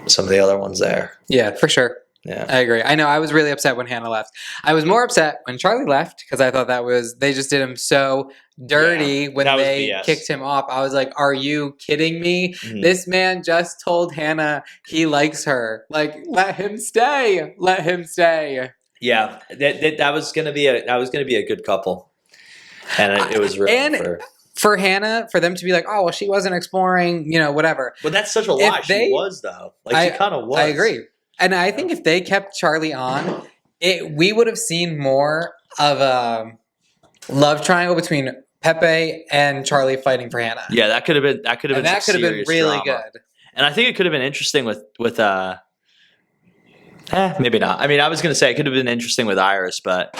some of the other ones there. Yeah, for sure. Yeah, I agree. I know. I was really upset when Hannah left. I was more upset when Charlie left because I thought they just did him so dirty when they kicked him off. I was like, "Are you kidding me? Mm-hmm. This man just told Hannah he likes her. Like, let him stay. Let him stay." Yeah, that was gonna be a good couple, and it was real for Hannah, for them to be like, "Oh, well, she wasn't exploring, whatever." But that's such a lie. She was though. Like she kind of was. I agree. And I think if they kept Charlie on, we would have seen more of a love triangle between Pepe and Charlie fighting for Hannah. Yeah, that could have been really good. And I think it could have been interesting with maybe not. I mean, I was going to say it could have been interesting with Iris, but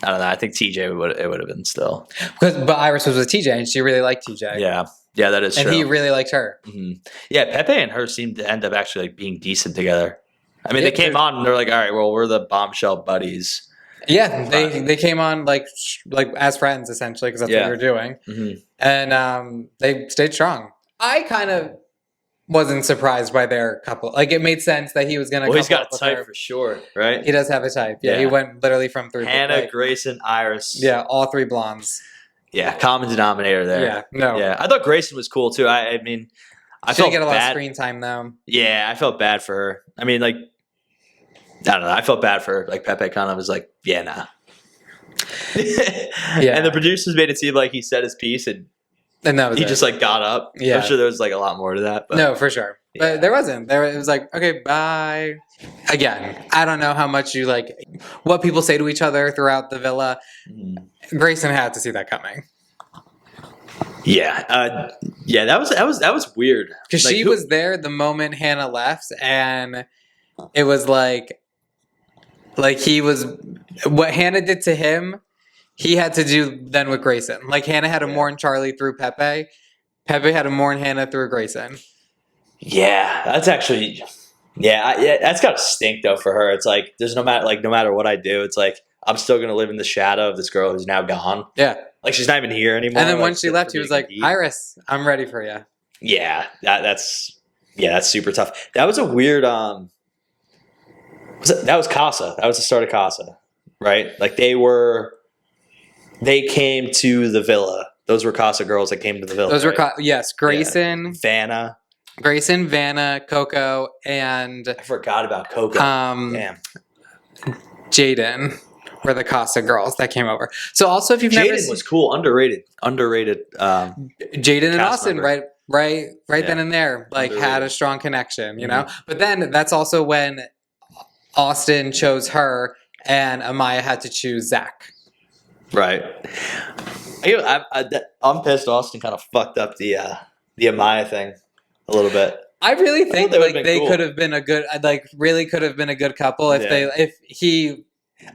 I don't know. I think TJ would have been still. But Iris was with TJ, and she really liked TJ. Yeah, that is true. And he really liked her. Mm-hmm. Yeah, Pepe and her seemed to end up actually like being decent together. I mean, they came on and they're like, all right, well, we're the bombshell buddies. Yeah, they came on like as friends, essentially, because that's what they were doing. Mm-hmm. And they stayed strong. I kind of wasn't surprised by their couple. Like, it made sense that he was going to he's got a type for sure, right? He does have a type. Yeah, he went literally from three. Hannah, Grayson, Iris. Yeah, all three blondes. Yeah, common denominator there. Yeah, no. Yeah, I thought Grayson was cool, too. I mean... She didn't get a lot of screen time, though. Yeah, I felt bad for her. I mean, like, I don't know. I felt bad for her. Like, Pepe kind of was like, yeah, nah. Yeah. And the producers made it seem like he said his piece and that was just, like, got up. Yeah. I'm sure there was, like, a lot more to that. But, no, for sure. Yeah. But there wasn't. It was like, okay, bye. Again, I don't know how much you, like, what people say to each other throughout the villa. Grayson had to see that coming. Yeah, that was weird because she was there the moment Hannah left, and it was like he was what Hannah did to him. He had to do then with Grayson. Like Hannah had to mourn Charlie through Pepe. Pepe had to mourn Hannah through Grayson. Yeah, that's actually that's gotta stink though for her. It's like there's no matter what I do, it's like I'm still gonna live in the shadow of this girl who's now gone. Yeah. Like, she's not even here anymore. And then when she left, he was like, Iris, I'm ready for you. Yeah, that's super tough. That was a weird, that was Casa. That was the start of Casa, right? Like, they came to the villa. Those were Casa girls that came to the villa. Those were, yes, Grayson. Yeah. Vanna, Coco, and... I forgot about Coco. Damn. Jaden. Were the Casa girls that came over. So also, if you've never seen... Jaden was cool, underrated. Jaden and Austin, member. right then and there, like underrated. Had a strong connection, you know. But then that's also when Austin chose her, and Amaya had to choose Zach. Right. I'm pissed. Austin kind of fucked up the Amaya thing a little bit. I really think they could have been a good, really could have been a good couple if he.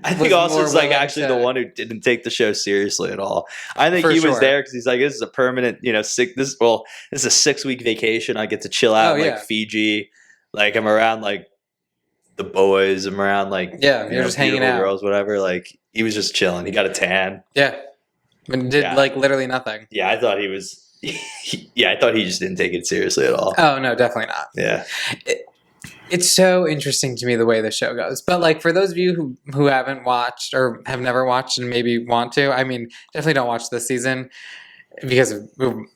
I think Austin's like actually the one who didn't take the show seriously at all. I think he was there because he's like, this is a permanent, this is a 6-week vacation. I get to chill out in Fiji. Like I'm around like the boys. I'm around like you're just hanging out, girls, whatever. Like he was just chilling. He got a tan. Yeah, and did like literally nothing. Yeah, I thought he was. I thought he just didn't take it seriously at all. Oh no, definitely not. Yeah. It's so interesting to me the way the show goes. But like for those of you who haven't watched or have never watched and maybe want to, I mean, definitely don't watch this season because it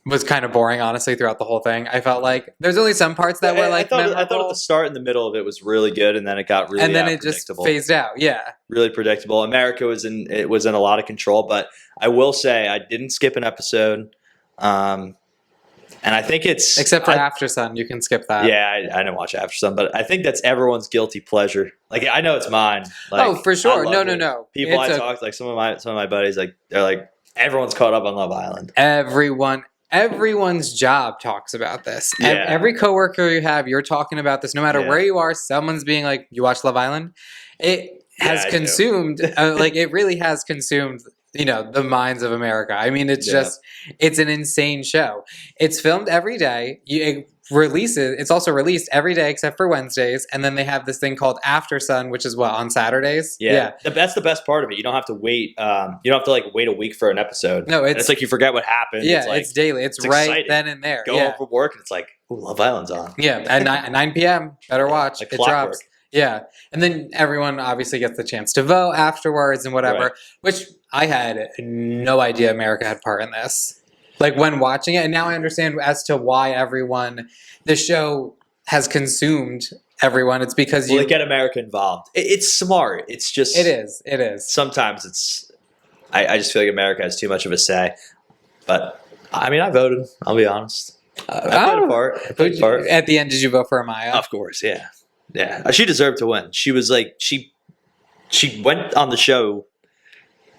was kind of boring, honestly, throughout the whole thing. I felt like there's only some parts that were like memorable. I thought at the start and the middle of it was really good, and then it got really it just phased out. Yeah, really predictable. America was in a lot of control, but I will say I didn't skip an episode. And And I think it's except for After Sun, you can skip that. Yeah, I didn't watch After Sun, but I think that's everyone's guilty pleasure. Like I know it's mine. Like, for sure. No. People I talk like some of my buddies, like they're like everyone's caught up on Love Island. Everyone's job talks about this. Yeah. Every coworker you have, you're talking about this. No matter where you are, someone's being like, "You watch Love Island?" It has consumed, it really has consumed, the minds of America. I mean, it's it's an insane show. It's filmed every day. It's also released every day except for Wednesdays, and then they have this thing called After Sun, which is on Saturdays. Yeah. That's the best part of it. You don't have to wait. You don't have to wait a week for an episode. No, it's like you forget what happened. Yeah, it's daily. It's right exciting. Then and there. Go home from work, and it's like, ooh, Love Island's on. Yeah, at 9 p.m. Better watch. Like it clockwork. drops. Yeah, and then everyone obviously gets the chance to vote afterwards and whatever. Which I had no idea America had part in this. Like when watching it, and now I understand as to why the show has consumed everyone. It's because they get America involved. It's smart. It's just it is. Sometimes it's. I just feel like America has too much of a say. But I mean, I voted. I'll be honest. I played a part. At the end, did you vote for Amaya? Of course, yeah. Yeah, she deserved to win. She was like she went on the show.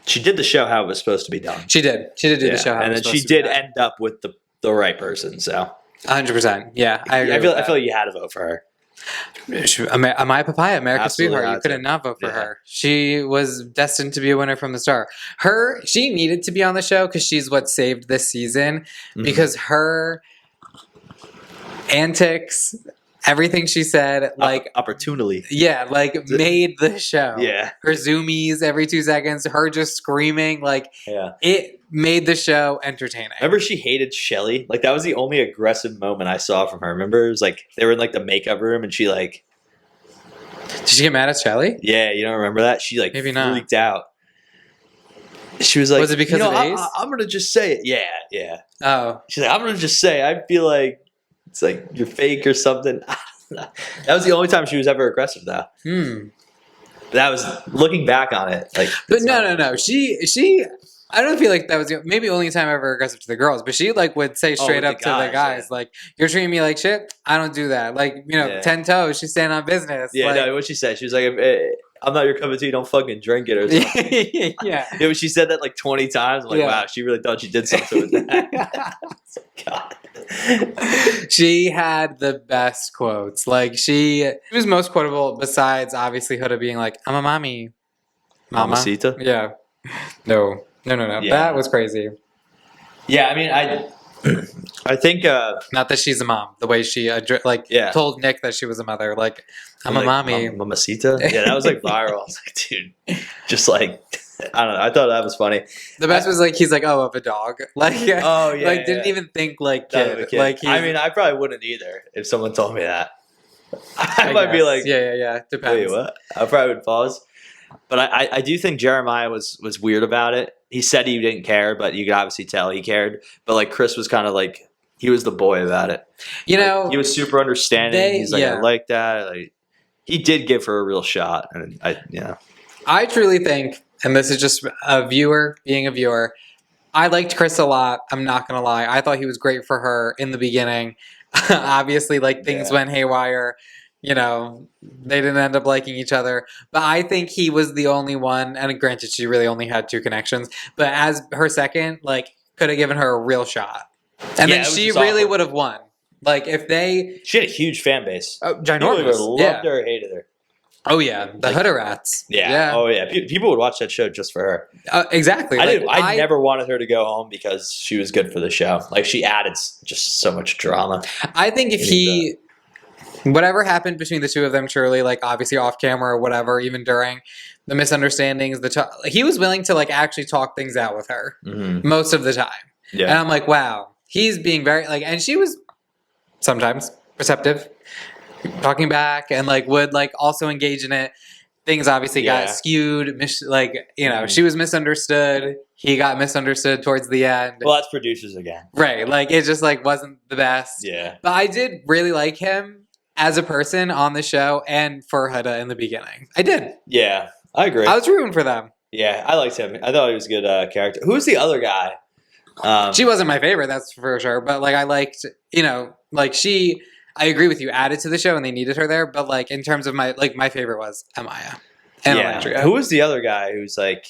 She did the show how it was supposed to be done. She did do the show, how and then she did end up with the right person. So 100%. Yeah, I feel like you had to vote for her. Amaya Papaya, America's Sweetheart. You couldn't not vote for her. She was destined to be a winner from the start. She needed to be on the show because she's what saved this season. Because her antics. Everything she said, opportunely. Yeah, made the show. Yeah. Her zoomies every 2 seconds, her just screaming, it made the show entertaining. Remember she hated Shelly? That was the only aggressive moment I saw from her. Remember? It was they were in the makeup room and she Did she get mad at Shelly? Yeah, you don't remember that? She maybe not. Freaked out. She was like, was it because of Ace? I'm going to just say it. Yeah. Oh. She's like, I'm going to just say, I feel like it's you're fake or something. That was the only time she was ever aggressive, though. That was looking back on it. But no. She. I don't feel like that was maybe the only time ever aggressive to the girls. But she would say straight up to the guys, "You're treating me like shit. I don't do that." 10 toes. She's standing on business. Yeah, what she said. She was like, "I'm not your cup of tea. Don't fucking drink it," or something. Yeah. She said that 20 times. I'm wow, she really thought she did something with that. God. She had the best quotes. She was most quotable besides obviously Huda being like, "I'm a mommy, mama." Mamacita? Yeah. No. Yeah. That was crazy. Yeah, I mean, I think not that she's a mom. The way she told Nick that she was a mother. I'm a mommy, mamacita. Yeah, that was viral. I was like, dude, just I don't know. I thought that was funny. The best was he's like, "Oh, of a dog." Didn't even think kid. I mean, I probably wouldn't either if someone told me that. I might be like, yeah. Depends. Wait, what? I probably would pause. But I do think Jeremiah was weird about it. He said he didn't care, but you could obviously tell he cared. But Chris was kind of he was the boy about it. He was super understanding. He's I like that. He did give her a real shot, and I truly think, and this is just a viewer being a viewer, I liked Chris a lot. I'm not gonna lie. I thought he was great for her in the beginning. Obviously, things went haywire. They didn't end up liking each other. But I think he was the only one, and granted, she really only had 2 connections, but as her second, could have given her a real shot. And then she really would have won. She had a huge fan base. Ginormous. People loved her or hated her. Oh, yeah. The Huda Rats. Yeah. Oh, yeah. People would watch that show just for her. Exactly. I never wanted her to go home because she was good for the show. She added just so much drama. I think if whatever happened between the two of them, truly, obviously off camera or whatever, even during the misunderstandings, he was willing to actually talk things out with her most of the time. Yeah. And I'm like, wow, he's being very and she was sometimes receptive, talking back, and would also engage in it. Things obviously got skewed. She was misunderstood. He got misunderstood towards the end. Well, that's producers again, right? It just wasn't the best. Yeah. But I did really like him as a person on the show, and for Huda in the beginning. I did. Yeah, I agree. I was rooting for them. Yeah, I liked him. I thought he was a good character. Who was the other guy? She wasn't my favorite, that's for sure. But like I liked, she. I agree with you. Added to the show, and they needed her there. But like in terms of my favorite was Amaya. And Elandria. Who was the other guy who's like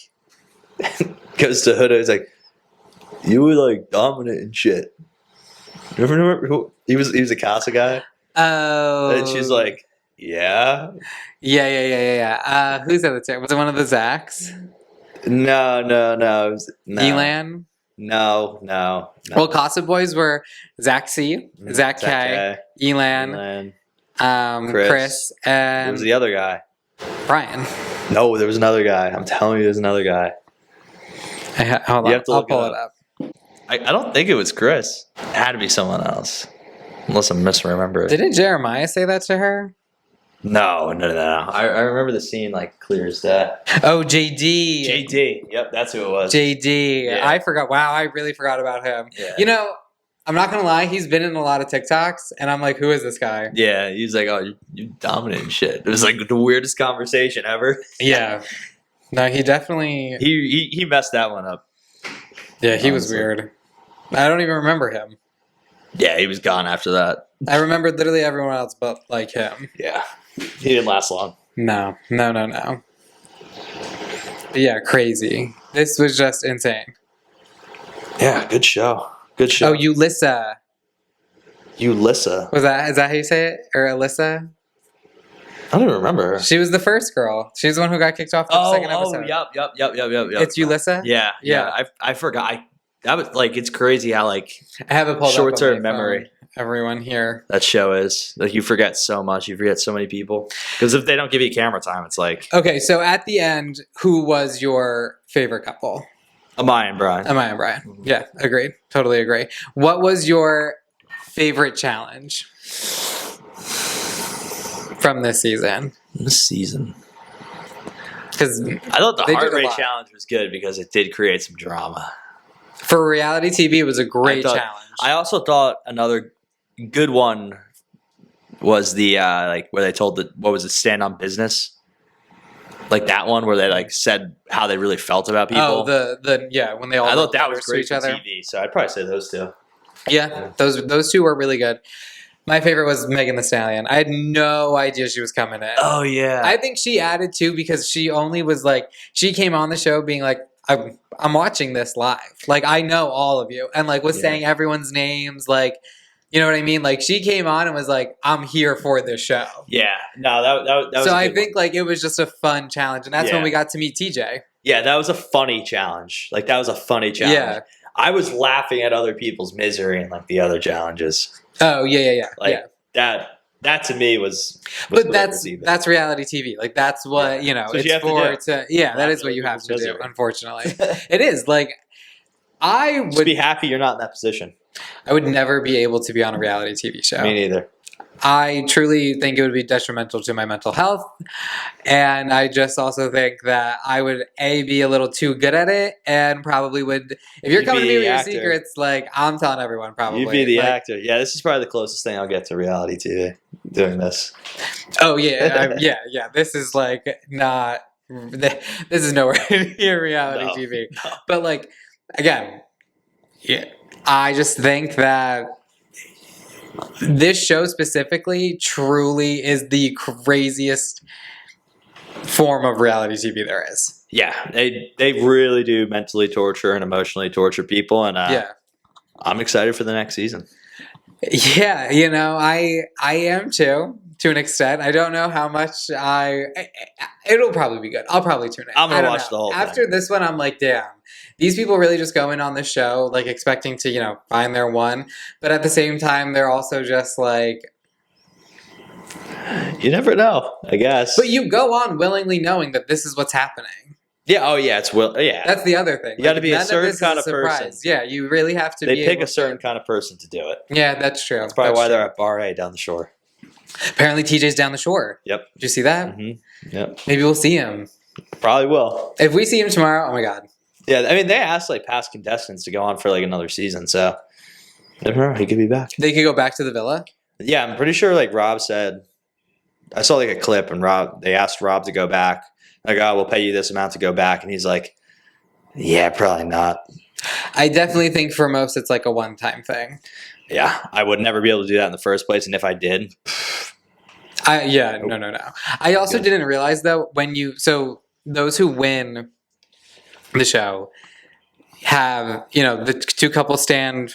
goes to Huda? He's like, you were like dominant and shit. You remember who he was? He was a Casa guy. Oh, and she's like, yeah. Who's the other chick? Was it one of the Zacks? No. No. Elan? No. Well, Casa boys were Zach C, Zach K, Elan, Chris, and who was the other guy? Brian. No, there was another guy. I'm telling you, there's another guy. Hold on, I'll pull it up. I don't think it was Chris. It had to be someone else. Unless I'm misremembering. Didn't Jeremiah say that to her? No. I remember the scene like clear as day. Oh, JD. JD. Yep, that's who it was. JD. Yeah. I forgot. Wow, I really forgot about him. Yeah. I'm not going to lie. He's been in a lot of TikToks, and I'm like, who is this guy? Yeah, he's like, oh, you dominant and shit. It was like the weirdest conversation ever. Yeah. No, he definitely... He messed that one up. Yeah, he was weird. I don't even remember him. Yeah, he was gone after that. I remembered literally everyone else but like him. Yeah. He didn't last long. No. But yeah, crazy. This was just insane. Yeah, good show. Oh, Ulissa. Ulissa. Is that how you say it? Or Alyssa? I don't even remember her. She was the first girl. She's the one who got kicked off the second episode. Yep. It's Ulissa? Yeah. I forgot. That was like, it's crazy how like I have it pulled short-term memory. Everyone here. That show is like you forget so much. You forget so many people because if they don't give you camera time, it's like okay. So at the end, who was your favorite couple? Amaya and Brian. Mm-hmm. Yeah, agreed. Totally agree. What was your favorite challenge from this season? Because I thought the heart rate challenge was good because it did create some drama. For reality TV, it was a great challenge. I also thought another good one was the where they told what was it, stand on business, like that one where they like said how they really felt about people. Oh, when they all I thought that was to great each for other. TV, so I'd probably say those two. Yeah, those two were really good. My favorite was Megan Thee Stallion. I had no idea she was coming in. Oh yeah, I think she added too because she only was like she came on the show being like I'm watching this live. Like I know all of you, and like was saying everyone's names. Like you know what I mean. Like she came on and was like I'm here for this show. Yeah, no, that was. So I think like it was just a fun challenge, and that's when we got to meet TJ. Yeah, that was a funny challenge. Like that was a funny challenge. Yeah. I was laughing at other people's misery and like the other challenges. Oh yeah. Like that to me was but that's reality TV. Like that's what it's for. That is what you have to do. Unfortunately, it is. Like I would be happy you're not in that position. I would never be able to be on a reality TV show. Me neither. I truly think it would be detrimental to my mental health. And I just also think that I would, be a little too good at it and probably would, if you're coming to me with your secrets, like, I'm telling everyone probably. You'd be the actor. Yeah, this is probably the closest thing I'll get to reality TV, doing this. Oh, yeah. Yeah. This is like not, this is nowhere near reality TV. No. But like, again, I just think that this show specifically truly is the craziest form of reality TV there is. Yeah, they really do mentally torture and emotionally torture people, and I'm excited for the next season. Yeah, I am too, to an extent. I don't know how much it'll probably be good. I'll probably tune in. I'm gonna watch the whole thing. After this one, I'm like, damn. These people really just go in on the show, like expecting to, find their one. But at the same time, they're also just like... You never know, I guess. But you go on willingly knowing that this is what's happening. Yeah, yeah. That's the other thing. You got to be a certain kind of person. Yeah, you really have to They pick a certain kind of person to do it. Yeah, that's true. That's probably why they're at Bar A down the shore. Apparently TJ's down the shore. Yep. Did you see that? Mm-hmm. Yep. Maybe we'll see him. Probably will. If we see him tomorrow, oh my God. Yeah, I mean, they asked like past contestants to go on for like another season, so never know, he could be back. They could go back to the villa? Yeah, I'm pretty sure like Rob said, I saw like a clip and they asked Rob to go back. Like, oh, we'll pay you this amount to go back. And he's like, yeah, probably not. I definitely think for most it's like a one-time thing. Yeah, I would never be able to do that in the first place, and if I did, no. I also didn't realize though so those who win the show have the two couples stand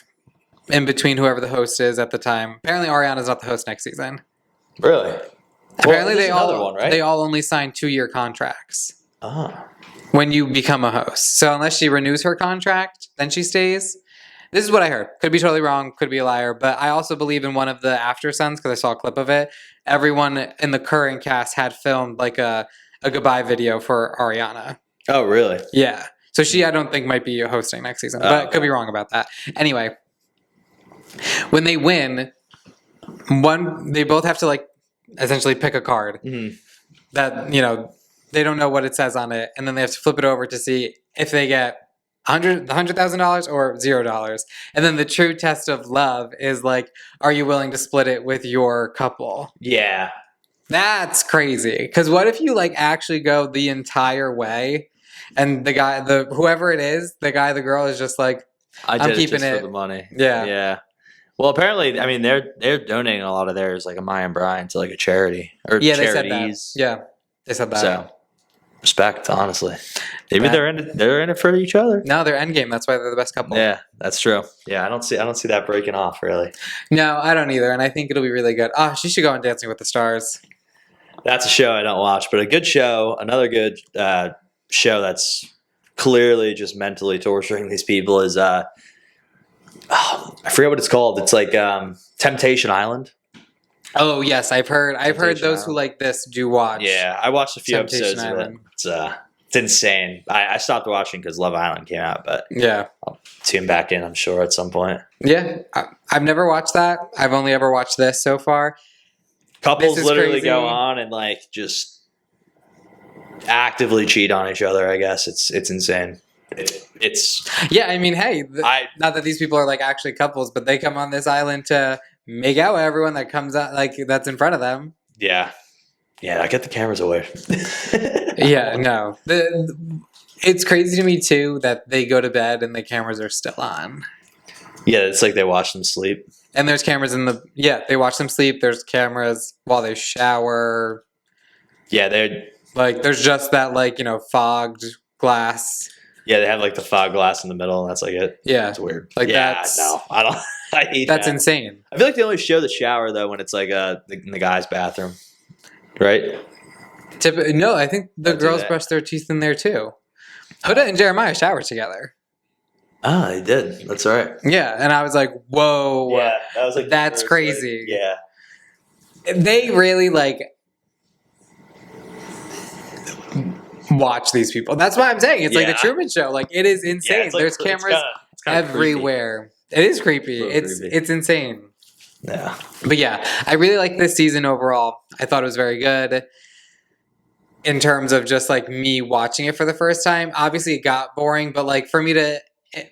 in between whoever the host is at the time. Apparently, Ariana's not the host next season. Really? Apparently, Well, they all only sign 2-year contracts. Oh. When you become a host. So unless she renews her contract, then she stays. This is what I heard. Could be totally wrong. Could be a liar. But I also believe in one of the After Suns because I saw a clip of it. Everyone in the current cast had filmed like a goodbye video for Ariana. Oh, really? Yeah. So she, I don't think, might be hosting next season. But could be wrong about that. Anyway, when they win, they both have to like essentially pick a card that, they don't know what it says on it, and then they have to flip it over to see if they get $100,000 or $0. And then the true test of love is like, are you willing to split it with your couple? Yeah, that's crazy. Because what if you like actually go the entire way, and the guy, whoever it is, the guy, the girl is just like, I'm keeping it for the money. Yeah. Well, apparently, I mean, they're donating a lot of theirs, like Amaya and Brian, to like a charity or yeah, charities. They said that. Yeah, they said that. So respect, honestly. Maybe they're in it for each other. No, they're endgame. That's why they're the best couple. Yeah, that's true. Yeah, I don't see that breaking off really. No, I don't either, and I think it'll be really good. Oh, she should go on Dancing with the Stars. That's a show I don't watch, but a good show. Another good show that's clearly just mentally torturing these people is I forget what it's called. It's like Temptation Island. Oh yes, I've heard those who like this do watch. Yeah, I watched a few Temptation episodes Island. of it. It's insane. I stopped watching because Love Island came out, but yeah, I'll tune back in, I'm sure, at some point. Yeah, I've never watched that. I've only ever watched this so far. Couples literally go on and like just actively cheat on each other. I guess it's insane. It's yeah. I mean, hey, not that these people are like actually couples, but they come on this island to make out with everyone that comes out, like that's in front of them. Yeah. I get the cameras away. Yeah, no. It's crazy to me too that they go to bed and the cameras are still on. Yeah, it's like they watch them sleep. And there's cameras they watch them sleep. There's cameras while they shower. Yeah, they're like there's just that fogged glass. Yeah, they have like the fog glass in the middle, and that's like it. Yeah, it's weird. Like no, I don't. I hate that's that. insane. I feel like they only show the shower though when it's like in the guy's bathroom, right? No, I think the girls brush their teeth in there too. Huda and Jeremiah showered together. Ah, they did. That's right. Yeah, and I was like, "Whoa, yeah, that was like that's crazy." Yeah, they really watch these people. That's why I'm saying it's like the Truman Show. Like it is insane. There's cameras everywhere. Creepy. It is creepy. It's insane. Yeah. But yeah, I really like this season overall. I thought it was very good in terms of just like me watching it for the first time. Obviously, it got boring, but like for me to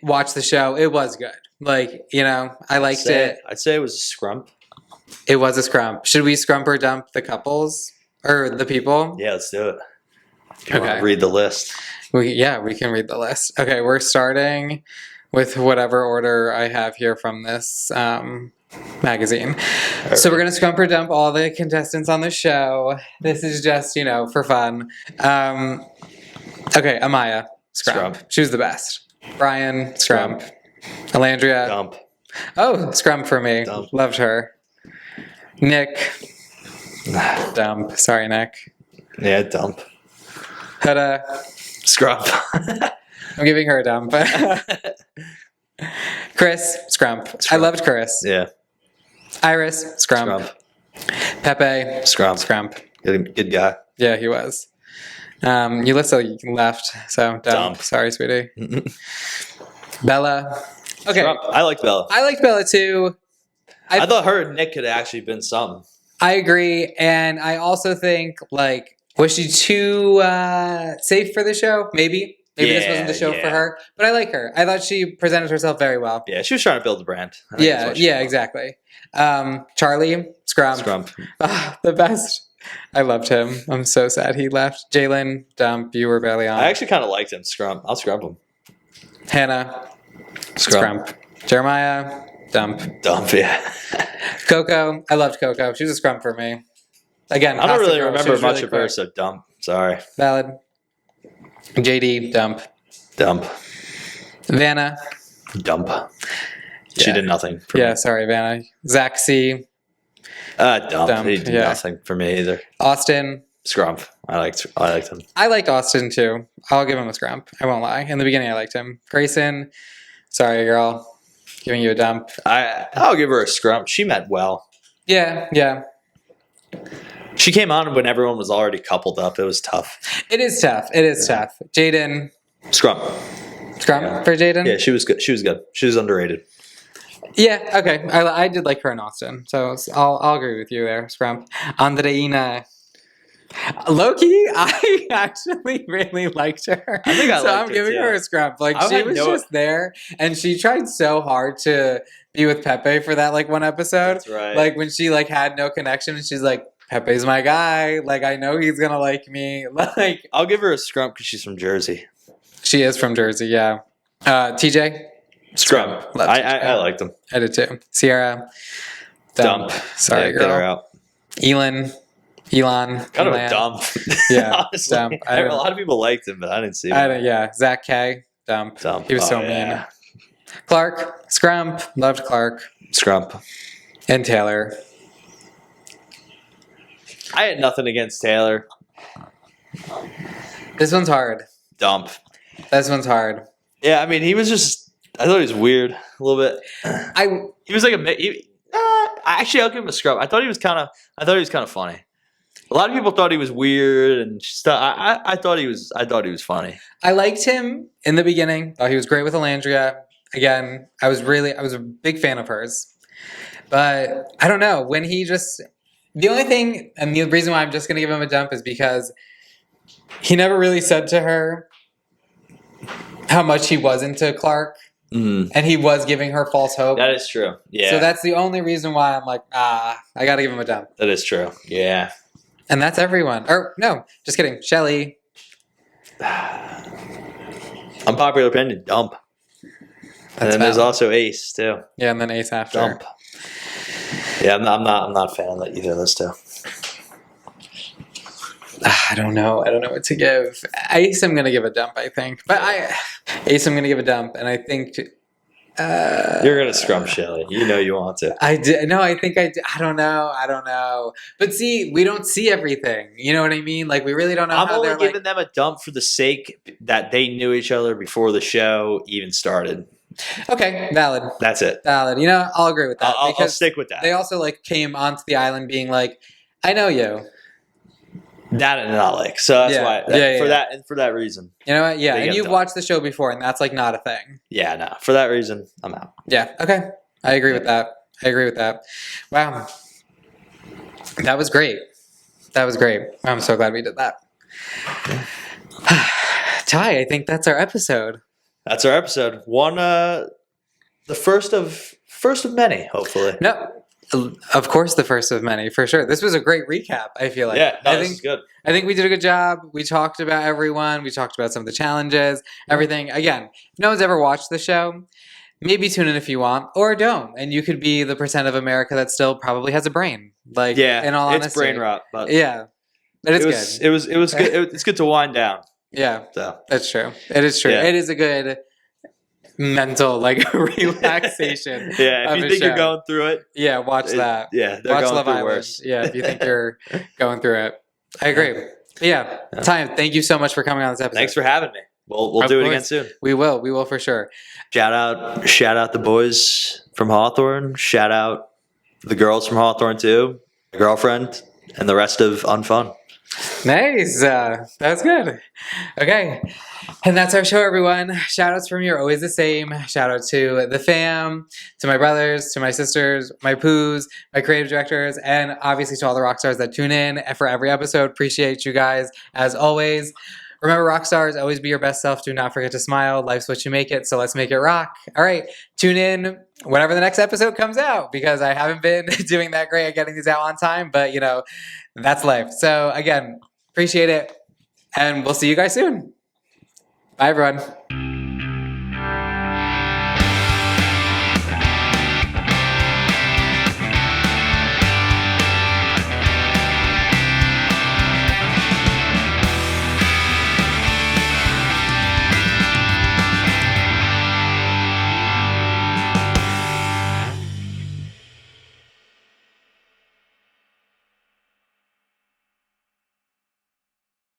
watch the show, it was good. Like I liked it. I'd say it was a scrump. It was a scrump. Should we scrump or dump the couples or the people? Yeah, let's do it. Okay. Read the list. We can read the list. Okay, we're starting with whatever order I have here from this magazine. Right. So we're going to scrump or dump all the contestants on the show. This is just, for fun. Okay, Amaya, scrump. She was the best. Brian, scrump. Alandria. Dump. Oh, scrump for me. Dump. Loved her. Nick. Dump. Sorry, Nick. Yeah, dump. Huda. Scrump. I'm giving her a dump. Chris, scrump. I loved Chris. Yeah. Iris, scrump. Pepe, scrump. Good guy. Yeah, he was. Yulissa left, so dump. Sorry, sweetie. Bella. Okay. Scrump. I liked Bella. I liked Bella too. I thought her and Nick could have actually been something. I agree, and I also think was she too safe for the show? Maybe this wasn't the show for her, but I like her. I thought she presented herself very well. Yeah, she was trying to build a brand. Yeah, exactly. Charlie, scrump. The best. I loved him. I'm so sad he left. Jalen, dump. You were barely on. I actually kind of liked him. Scrump. I'll scrump him. Hannah, Scrump. Jeremiah, dump. Dump, yeah. Coco, I loved Coco. She was a Scrump for me. Again, I don't really girl. remember much really of her, so dump. Sorry. Valid. JD, dump. Dump. Vanna. Dump. She did nothing for me. Sorry, Vanna. Zach C. Dump. He did nothing for me either. Austin. Scrump. I liked him. I liked Austin too. I'll give him a Scrump. I won't lie. In the beginning, I liked him. Grayson. Sorry, girl. Giving you a dump. I'll give her a Scrump. She meant well. Yeah. She came on when everyone was already coupled up. It was tough. It is tough. Jaden. Scrump For Jaden? Yeah, she was good. She was underrated. Yeah, okay. I did like her in Austin, so I'll agree with you there, Scrump. Andreina. Loki, I actually really liked her. I think so I'm giving her a Scrump. Like she was just there, and she tried so hard to be with Pepe for that like one episode. That's right. Like when she like had no connection, and she's like, Pepe's my guy. Like I know he's gonna like me. Like I'll give her a Scrump because she's from Jersey. She is from Jersey, yeah. TJ. Scrump. I liked him. I did too. Sierra. Dump. Sorry, girl. Get her out. Elon. Kind of a dump. Yeah, dump. A lot of people liked him, but I didn't see him. Yeah, Zach K. Dump. He was so mean. Clark. Scrump. Loved Clark. Scrump. And Taylor. I had nothing against Taylor. This one's hard. Dump. This one's hard. Yeah, I mean, he was just. I thought he was weird a little bit. He was like actually, I'll give him a Scrump. I thought he was kind of funny. A lot of people thought he was weird and stuff. I thought he was funny. I liked him in the beginning. Thought he was great with Alandria. Again, I was a big fan of hers. But I don't know. When he just the only thing and the reason why I'm just gonna give him a dump is because he never really said to her how much he was into Clark. And he was giving her false hope. That is true. Yeah. So that's the only reason why I'm like, I gotta give him a dump. That is true. Yeah. And that's everyone. Or no, just kidding. Shelly. Unpopular opinion, dump. And then there's also Ace too. Yeah, and then Ace after. Dump. Yeah, I'm not a fan of either of those two. I don't know what to give. Ace, I'm gonna give a dump, I think. But Ace, I'm gonna give a dump, and I think you're gonna Scrump Shelly. You know you want to. I did. No, I think I did. I don't know. But see, we don't see everything. You know what I mean? Like we really don't know. I'm only giving them a dump for the sake that they knew each other before the show even started. Okay, valid. That's it. Valid. You know, I'll agree with that. I'll stick with that. They also like came onto the island being like, I know you. That and not like. So that's why. For that reason. You know what? Yeah. And you've watched the show before, and that's like not a thing. Yeah, no. For that reason, I'm out. Yeah. Okay. I agree with that. Wow. That was great. I'm so glad we did that. Ty, I think that's our episode. One, the first of many, hopefully. No. Of course, the first of many, for sure. This was a great recap, I feel like. Yeah, this is good. I think we did a good job. We talked about everyone. We talked about some of the challenges, everything. Again, if no one's ever watched the show, maybe tune in if you want, or don't. And you could be the percent of America that still probably has a brain. Like, in all honesty. It's brain rot. But yeah, but it's good. It was good. It's good to wind down. Yeah, so. That's true. It is true. Yeah. It is a good mental relaxation. Yeah, if you think you're going through it, watch that. Yeah, watch Love Island. Worse. Yeah, if you think you're going through it, I agree. But Ty, thank you so much for coming on this episode. Thanks for having me. We'll do it again soon. We will for sure. Shout out the boys from Hawthorne. Shout out the girls from Hawthorne too. My girlfriend and the rest of Unfun. Nice. That's good. Okay. And that's our show, everyone. Shout outs from you are always the same. Shout out to the fam, to my brothers, to my sisters, my poos, my creative directors, and obviously to all the rock stars that tune in for every episode. Appreciate you guys as always. Remember, rock stars, always be your best self. Do not forget to smile. Life's what you make it, so let's make it rock. All right, tune in whenever the next episode comes out because I haven't been doing that great at getting these out on time, but, that's life. So, again, appreciate it, and we'll see you guys soon. Bye, everyone.